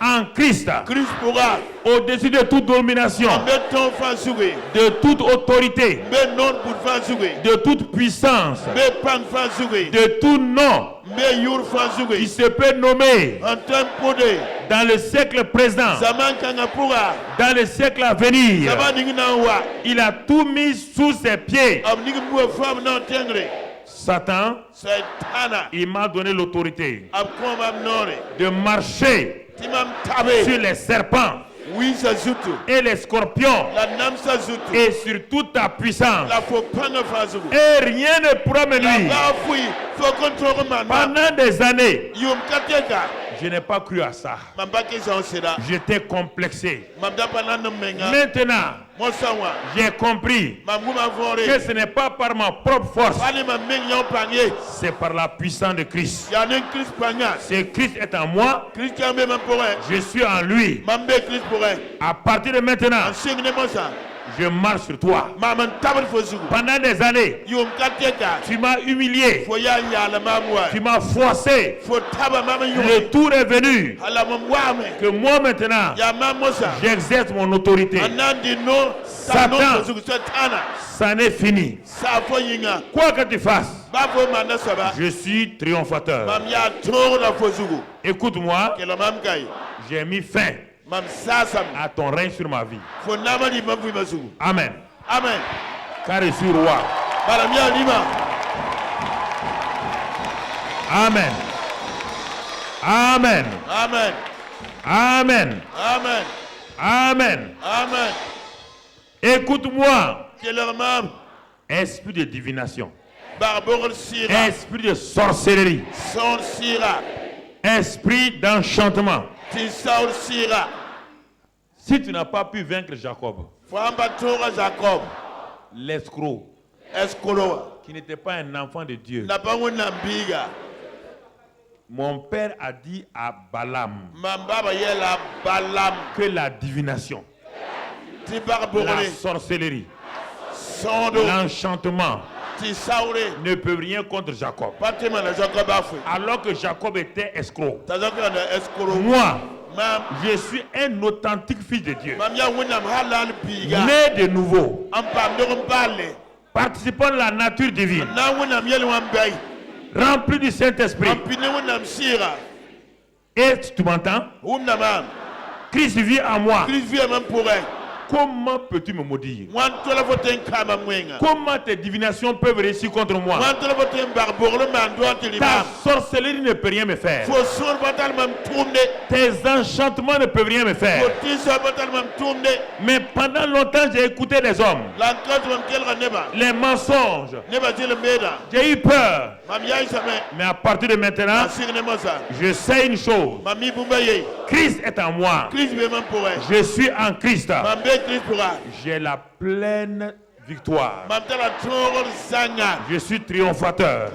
en Christ, Christ pourra au-dessus de toute domination, de toute autorité, de toute puissance, de tout nom qui se peut nommer dans le siècle présent, dans le siècle à venir. Il a tout mis sous ses pieds. Satan, il m'a donné l'autorité de marcher sur les serpents et les scorpions et sur toute ta puissance. Et rien ne pourra me nuire. Pendant des années, je n'ai pas cru à ça. J'étais complexé. Maintenant, j'ai compris que ce n'est pas par ma propre force, c'est par la puissance de Christ. C'est Christ est en moi, je suis en lui. À partir de maintenant, je marche sur toi. Pendant des années, tu m'as humilié, tu m'as forcé. Le tour est venu que moi maintenant, j'exerce mon autorité. Satan, ça n'est fini. Quoi que tu fasses, je suis triomphateur. Écoute-moi, j'ai mis fin à ton règne sur ma vie. Amen. Amen. Car je suis roi. Amen. Amen. Amen. Amen. Amen. Amen. Amen. Écoute-moi. Esprit de divination. Esprit de sorcellerie. Esprit d'enchantement. Si tu n'as pas pu vaincre Jacob, l'escroc, qui n'était pas un enfant de Dieu, mon père a dit à Balaam que la divination, la sorcellerie, l'enchantement ne peut rien contre Jacob. Alors que Jacob était escroc. Moi, je suis un authentique fils de Dieu. Né de nouveau. Participant de la nature divine. Rempli du Saint-Esprit. Et tu m'entends? Christ vit en moi. Comment peux-tu me maudire? Comment tes divinations peuvent réussir contre moi? Ta sorcellerie ne peut rien me faire. Tes enchantements ne peuvent rien me faire. Mais pendant longtemps, j'ai écouté les hommes, les mensonges. J'ai eu peur. Mais à partir de maintenant, je sais une chose. Christ est en moi. Je suis en Christ. J'ai la pleine victoire. Je suis triomphateur.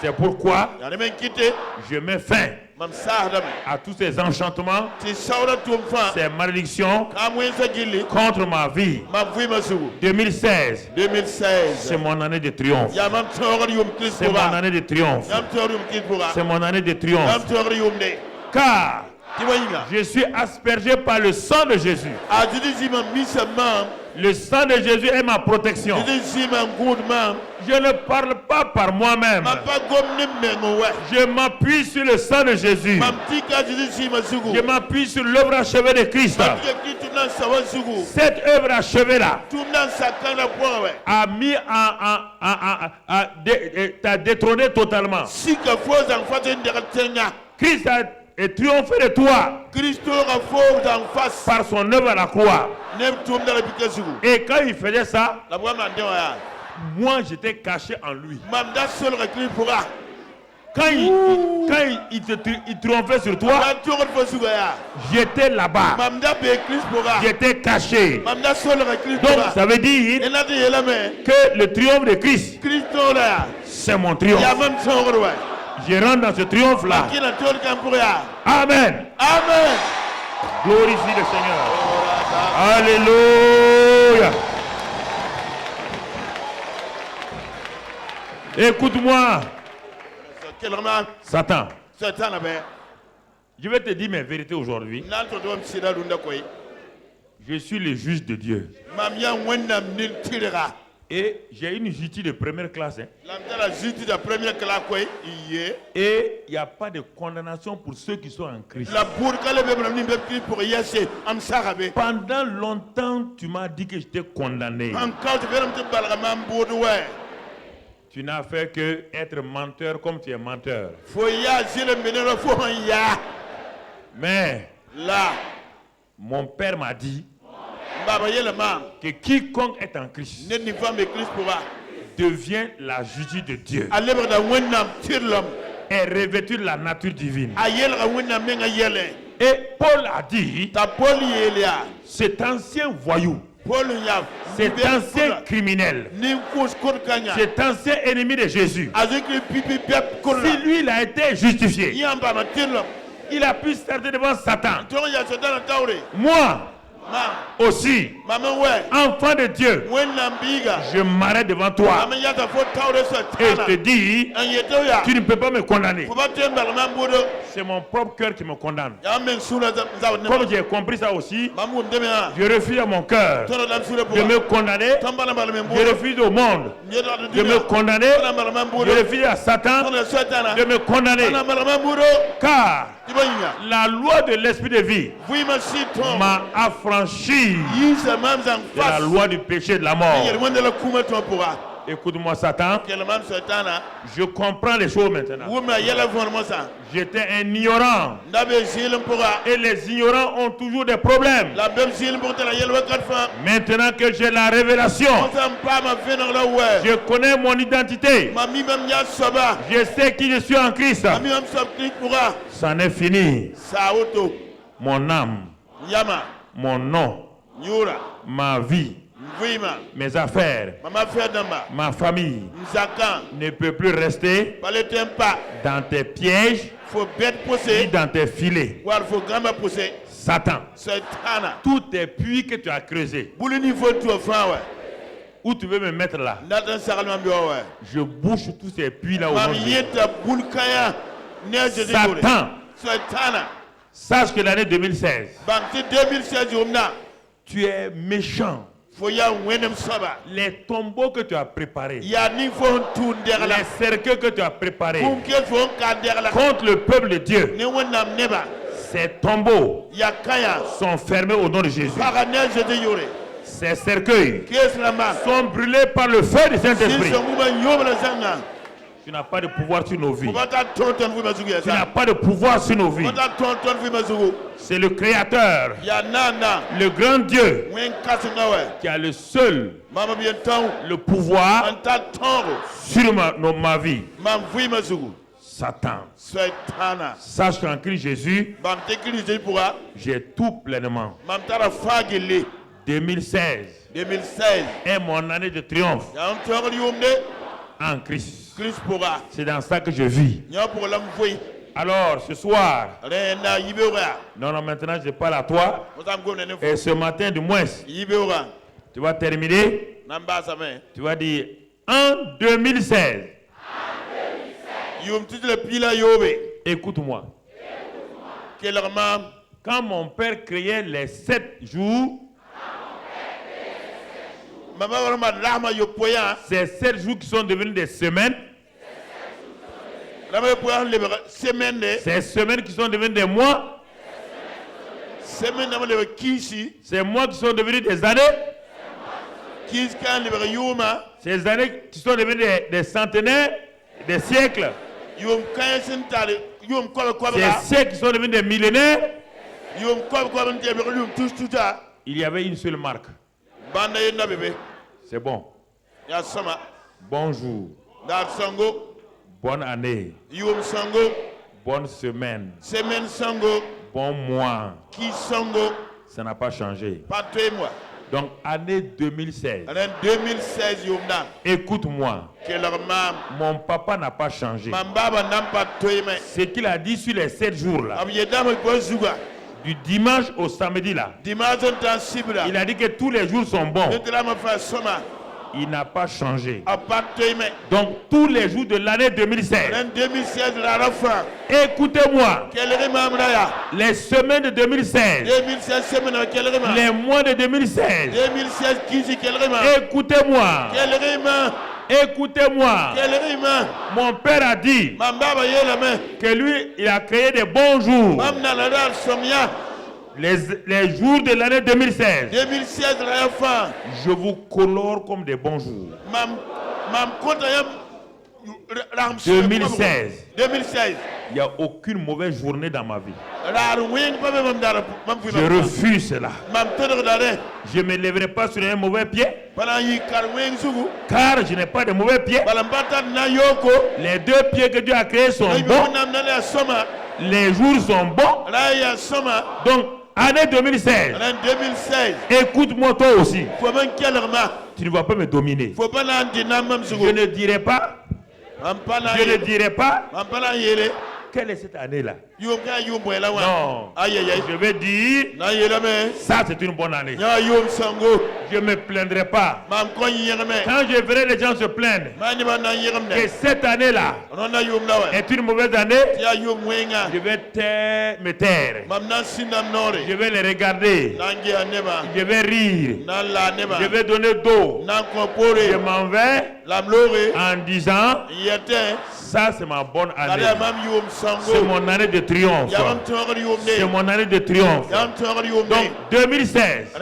C'est pourquoi je mets fin à tous ces enchantements, ces malédictions contre ma vie. 2016, c'est mon année de triomphe. C'est mon année de triomphe. C'est mon année de triomphe. Car je suis aspergé par le sang de Jésus. Le sang de Jésus est ma protection. Je ne parle pas par moi-même. Je m'appuie sur le sang de Jésus. Je m'appuie sur l'œuvre achevée de Christ. Cette œuvre achevée-là a mis t'a détrôné totalement. Christ a triomphé de toi par son œuvre à la croix. Et quand il faisait ça, moi j'étais caché en lui. Quand il triomphait sur toi, j'étais là-bas. J'étais caché. Donc ça veut dire que le triomphe de Christ, c'est mon triomphe. Je rentre dans ce triomphe-là. Amen. Amen. Glorifie le Seigneur. Alléluia. Écoute-moi. Satan. Je vais te dire mes vérités aujourd'hui. Je suis le juge de Dieu. Et j'ai une justice de première classe. Et il n'y a pas de condamnation pour ceux qui sont en Christ. Pendant longtemps, tu m'as dit que j'étais condamné. Tu n'as fait que être menteur comme tu es menteur. Mais là, mon père m'a dit que quiconque est en Christ devient la justice de Dieu et revêtu de la nature divine. Et Paul a dit, cet ancien voyou, cet ancien criminel, cet ancien ennemi de Jésus, si lui il a été justifié, il a pu s'arrêter devant Satan. Moi aussi, enfant de Dieu, je m'arrête devant toi et je te dis, tu ne peux pas me condamner. C'est mon propre cœur qui me condamne. Comme j'ai compris ça aussi, je refuse à mon cœur de me condamner. Je refuse au monde de me condamner. Je refuse à Satan de me condamner. Car la loi de l'esprit de vie m'a affranchi de la loi du péché et de la mort. Écoute-moi, Satan. Je comprends les choses maintenant. J'étais un ignorant. Et les ignorants ont toujours des problèmes. Maintenant que j'ai la révélation, je connais mon identité. Je sais qui je suis en Christ. Ça n'est fini. Mon âme, mon nom, ma vie, mes affaires, ma famille ne peut plus rester dans tes pièges ni dans tes filets. Satan, tous tes puits que tu as creusés, où tu veux me mettre là, je bouche tous ces puits là aujourd'hui. Satan, sache que l'année 2016, tu es méchant. Les tombeaux que tu as préparés, les cercueils que tu as préparés contre le peuple de Dieu, ces tombeaux sont fermés au nom de Jésus. Ces cercueils sont brûlés par le feu du Saint-Esprit. Tu n'as pas de pouvoir sur nos vies. Tu n'as pas de pouvoir sur nos vies. C'est le Créateur, le grand Dieu, qui a le seul le pouvoir sur ma vie. Satan, sache qu'en Christ Jésus, j'ai tout pleinement. 2016 est mon année de triomphe en Christ. C'est dans ça que je vis. Alors ce soir, non, maintenant je parle à toi. Et ce matin du moins, tu vas terminer. Tu vas dire en 2016. Écoute-moi. Quand mon père créait les 7 jours, ces 7 jours qui sont devenus des semaines, ces semaines qui sont devenues des mois, ces mois qui sont devenus des années, ces années qui sont devenues des centenaires, des siècles, ces siècles qui sont devenus des millénaires. Il y avait une seule marque. C'est bon. Bonjour. Bonne année. Bonne semaine. Bon mois. Ça n'a pas changé. Donc, année 2016. Écoute-moi. Mon papa n'a pas changé. Ce qu'il a dit sur les 7 jours là, du dimanche au samedi là, il a dit que tous les jours sont bons. Il n'a pas changé. Donc tous les jours de l'année 2016. Écoutez-moi. Les semaines de 2016. Les mois de 2016. Écoutez-moi. Écoutez-moi. Mon père a dit que lui, il a créé des bons jours. Les jours de l'année 2016. Je vous colore comme des bons jours. 2016. Il n'y a aucune mauvaise journée dans ma vie. Je refuse cela. Je ne me lèverai pas sur un mauvais pied. Car je n'ai pas de mauvais pieds. Les deux pieds que Dieu a créés sont bons. Les jours sont bons. Donc, année 2016. Écoute-moi toi aussi. Tu ne vas pas me dominer. Je ne dirai pas. Je ne dirai pas. Quelle est cette année-là? Non. Je vais dire, ça c'est une bonne année. Je ne me plaindrai pas. Quand je verrai les gens se plaindre que cette année-là est une mauvaise année, je vais me taire. Je vais les regarder. Je vais rire. Je vais donner d'eau. Je m'en vais en disant, ça c'est ma bonne année. C'est mon année de triomphe. C'est mon année de triomphe. Donc 2016,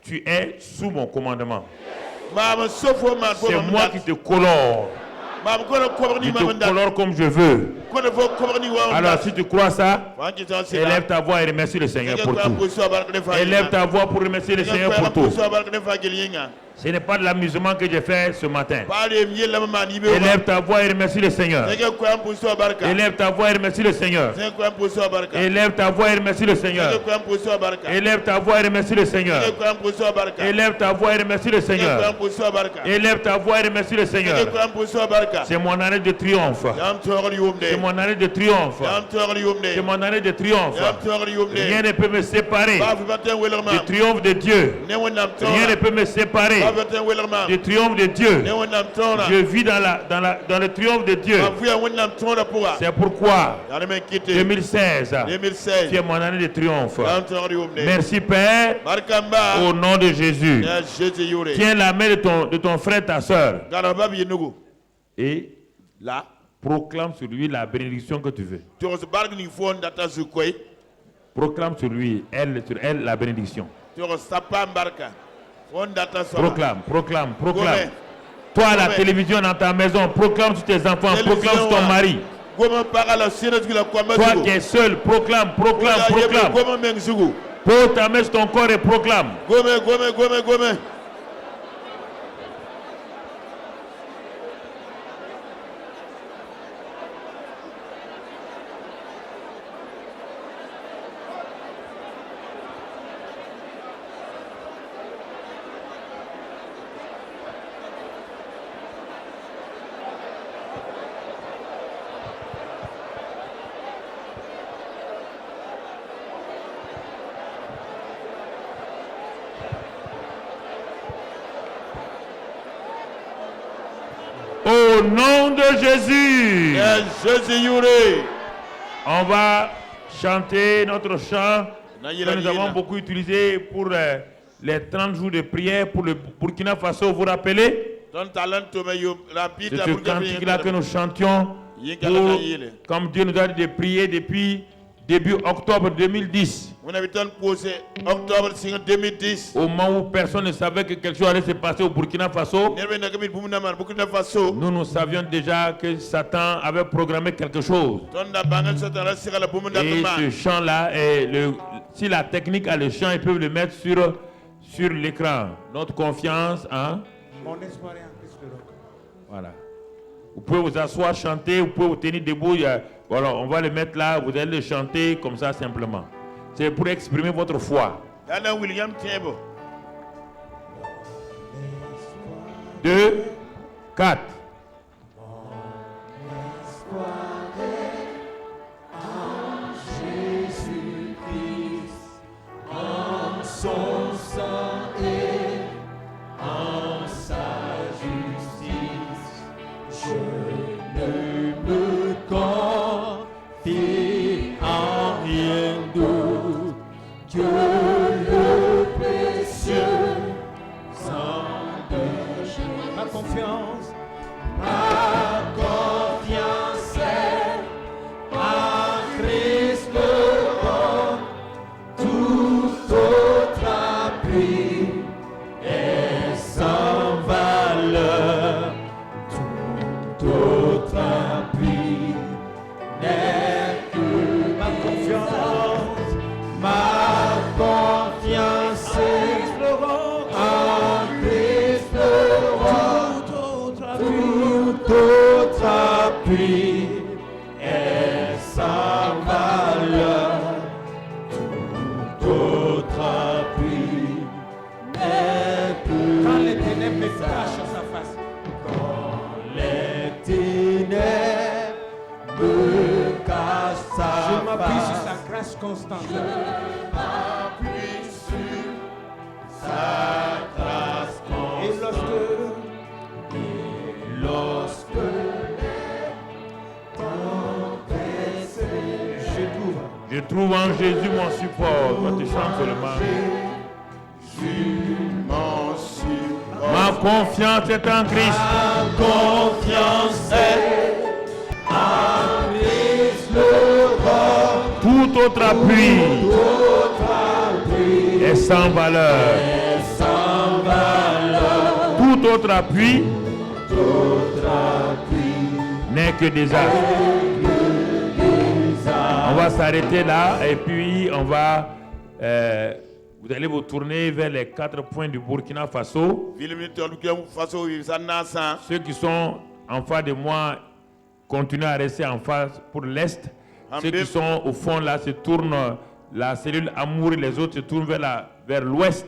tu es sous mon commandement. C'est moi qui te colore. Je te colore comme je veux. Alors si tu crois ça, élève ta voix et remercie le Seigneur pour tout. Élève ta voix pour remercier le Seigneur pour tout. Ce n'est pas de l'amusement que j'ai fait ce matin. Élève ta voix et remercie le Seigneur. Élève ta voix et remercie le Seigneur. Élève ta voix et remercie le Seigneur. Élève ta voix et remercie le Seigneur. Élève ta voix et remercie le Seigneur. Élève ta voix et remercie le Seigneur. C'est mon année de triomphe. C'est mon année de triomphe. C'est mon année de triomphe. Rien ne peut me séparer du triomphe de Dieu. Rien ne peut me séparer du triomphe de Dieu. Je vis dans le triomphe de Dieu. C'est pourquoi 2016, tu es mon année de triomphe. Merci Père, au nom de Jésus. Tiens la main de ton frère, ta soeur, et proclame sur lui la bénédiction que tu veux. Proclame sur lui, sur elle la bénédiction. Proclame. Toi à la télévision dans ta maison, proclame sur tes enfants, proclame sur ton mari. Toi qui es seul, proclame. Pose ta main sur ton corps et proclame. Au nom de Jésus, on va chanter notre chant que nous avons beaucoup utilisé pour les 30 jours de prière pour le Burkina Faso. Vous vous rappelez? C'est ce cantique-là que nous chantions comme Dieu nous a dit de prier depuis début octobre 2010. Au moment où personne ne savait que quelque chose allait se passer au Burkina Faso, nous savions déjà que Satan avait programmé quelque chose. Et ce chant-là, si la technique a le chant, ils peuvent le mettre sur l'écran. Notre confiance, hein? Mon espoir est en Christ le roc. Voilà. Vous pouvez vous asseoir, chanter, vous pouvez vous tenir debout. Voilà, on va le mettre là, vous allez le chanter comme ça simplement. C'est pour exprimer votre foi. 2, 4. Son sang et en Ma confiance est en Christ le roi. Tout autre appui est sans valeur. Tout autre appui n'est que ma confiance. Ma confiance est en Christ le roi. Tout autre appui est sans valeur. Tout autre appui n'est que quand les ténèbres me cachent sa face. Quand les ténèbres me cachent sa face. Je m'appuie sur sa grâce constante. Je m'appuie sur sa grâce constante. Et lorsque je trouve en Jésus mon support. Quand tu chantes seulement. Ma confiance est en Christ. Ma confiance est en Christ le roi. Tout autre appui est sans valeur. Tout autre appui n'est que désastre. On va s'arrêter là et puis on va vous allez vous tourner vers les 4 points du Burkina Faso. Ceux qui sont en face de moi continuent à rester en face pour l'est. Ceux qui sont au fond là se tournent, la cellule Amour et les autres se tournent vers l'ouest.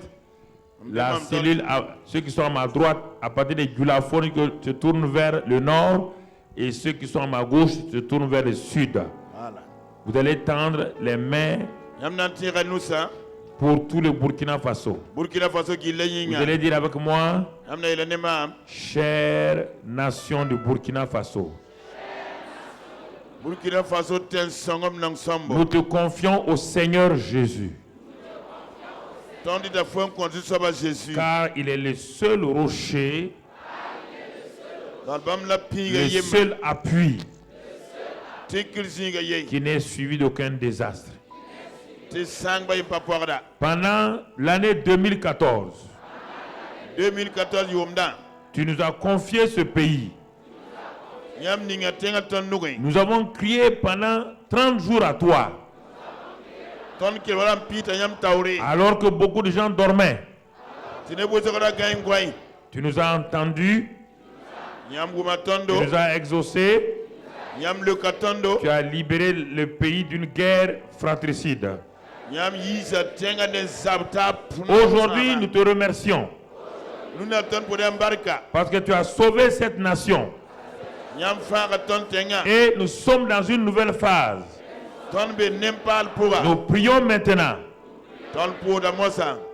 La cellule, ceux qui sont à ma droite, à partir de Gulafone, se tournent vers le nord. Et ceux qui sont à ma gauche se tournent vers le sud. Voilà. Vous allez tendre les mains pour tout le Burkina Faso. Vous allez dire avec moi, chère nation du Burkina Faso. Nous te confions au Seigneur Jésus. Car il est le seul rocher, le seul appui qui n'est suivi d'aucun désastre. Pendant l'année 2014, tu nous as confié ce pays. Nous avons crié pendant 30 jours à toi. Alors que beaucoup de gens dormaient. Tu nous as entendus. Tu nous as exaucés. Tu as libéré le pays d'une guerre fratricide. Aujourd'hui, nous te remercions. Parce que tu as sauvé cette nation. Et nous sommes dans une nouvelle phase. Nous prions maintenant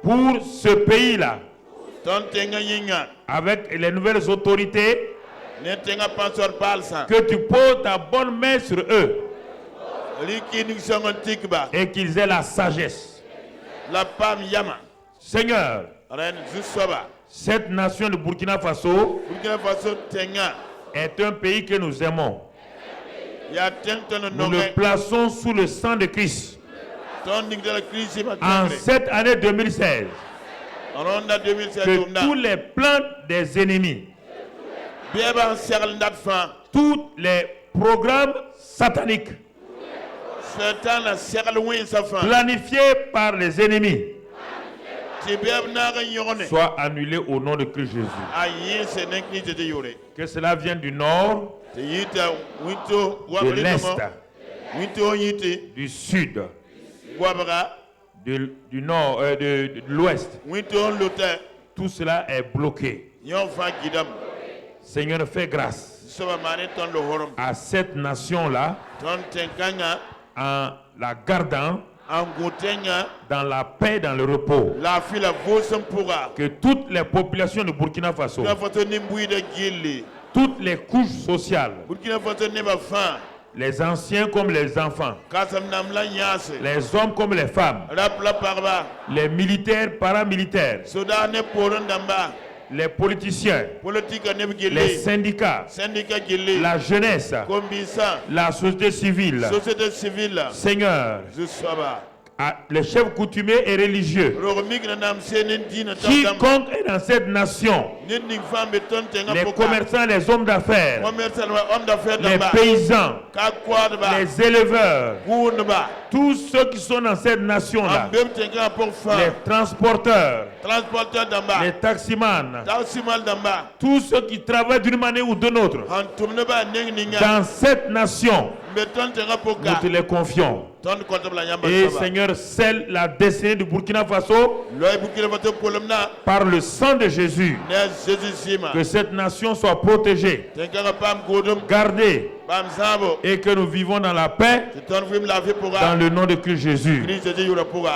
pour ce pays-là, avec les nouvelles autorités, que tu poses ta bonne main sur eux et qu'ils aient la sagesse. Seigneur, cette nation de Burkina Faso est un pays que nous aimons. Nous le plaçons sous le sang de Christ. En cette année 2016, que tous les plans des ennemis, tous les programmes sataniques planifiés par les ennemis soient annulés au nom de Christ Jésus. Que cela vienne du nord, de l'est, du sud, du nord, de l'ouest. Tout cela est bloqué. Seigneur, fais grâce à cette nation-là en la gardant dans la paix, dans le repos. Que toutes les populations de Burkina Faso, toutes les couches sociales, les anciens comme les enfants, les hommes comme les femmes, les militaires, paramilitaires, les politiciens, les syndicats, la jeunesse, la société civile, Seigneur, les chefs coutumiers et religieux, quiconque est dans cette nation, les commerçants, les hommes d'affaires, les paysans, les éleveurs, tous ceux qui sont dans cette nation-là, les transporteurs, les taximans, tous ceux qui travaillent d'une manière ou d'une autre dans cette nation, nous te les confions. Et Seigneur, scelle la destinée du Burkina Faso par le sang de Jésus. Que cette nation soit protégée, gardée, et que nous vivons dans la paix dans le nom de Christ Jésus.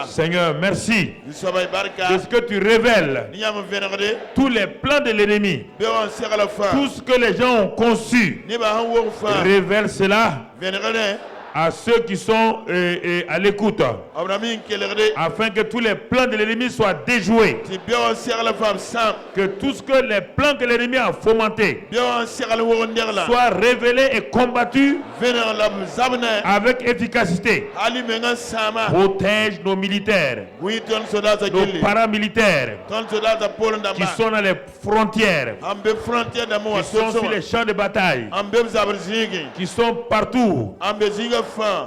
Seigneur, merci de ce que tu révèles tous les plans de l'ennemi, tout ce que les gens ont conçu. Révèle cela à ceux qui sont à l'écoute, afin que tous les plans de l'ennemi soient déjoués, que tout ce que les plans que l'ennemi a fomentés soient révélés et combattus avec efficacité. Protège nos militaires, nos paramilitaires qui sont dans les frontières, qui sont sur les champs de bataille, qui sont partout,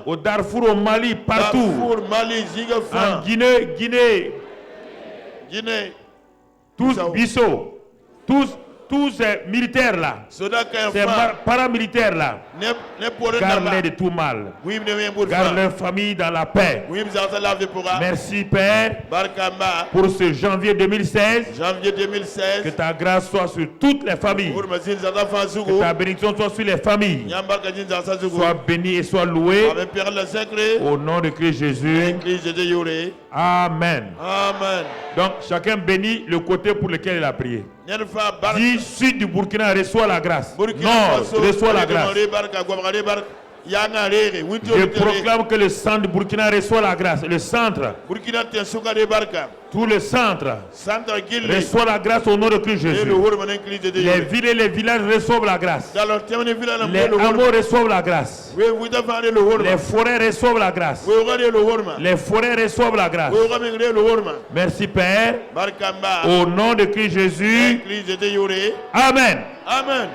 au Darfour, au Mali, partout, en Guinée, tous Bissau, tous ces militaires-là, ces paramilitaires-là, garde-les de tout mal. Garde leur famille dans la paix. Merci Père pour ce janvier 2016. Que ta grâce soit sur toutes les familles. Que ta bénédiction soit sur les familles. Sois béni et sois loué. Au nom de Christ Jésus. Amen. Donc chacun bénit le côté pour lequel il a prié. Dis, sud du Burkina, reçois la grâce. Nord, reçois la grâce. Je proclame que le centre du Burkina reçoit la grâce. Le centre, tout le centre reçoit la grâce au nom de Christ Jésus. Les villes et les villages reçoivent la grâce. Les hameaux reçoivent la grâce. Les forêts reçoivent la grâce. Les forêts reçoivent la grâce. Merci Père. Au nom de Christ Jésus. Amen. Amen.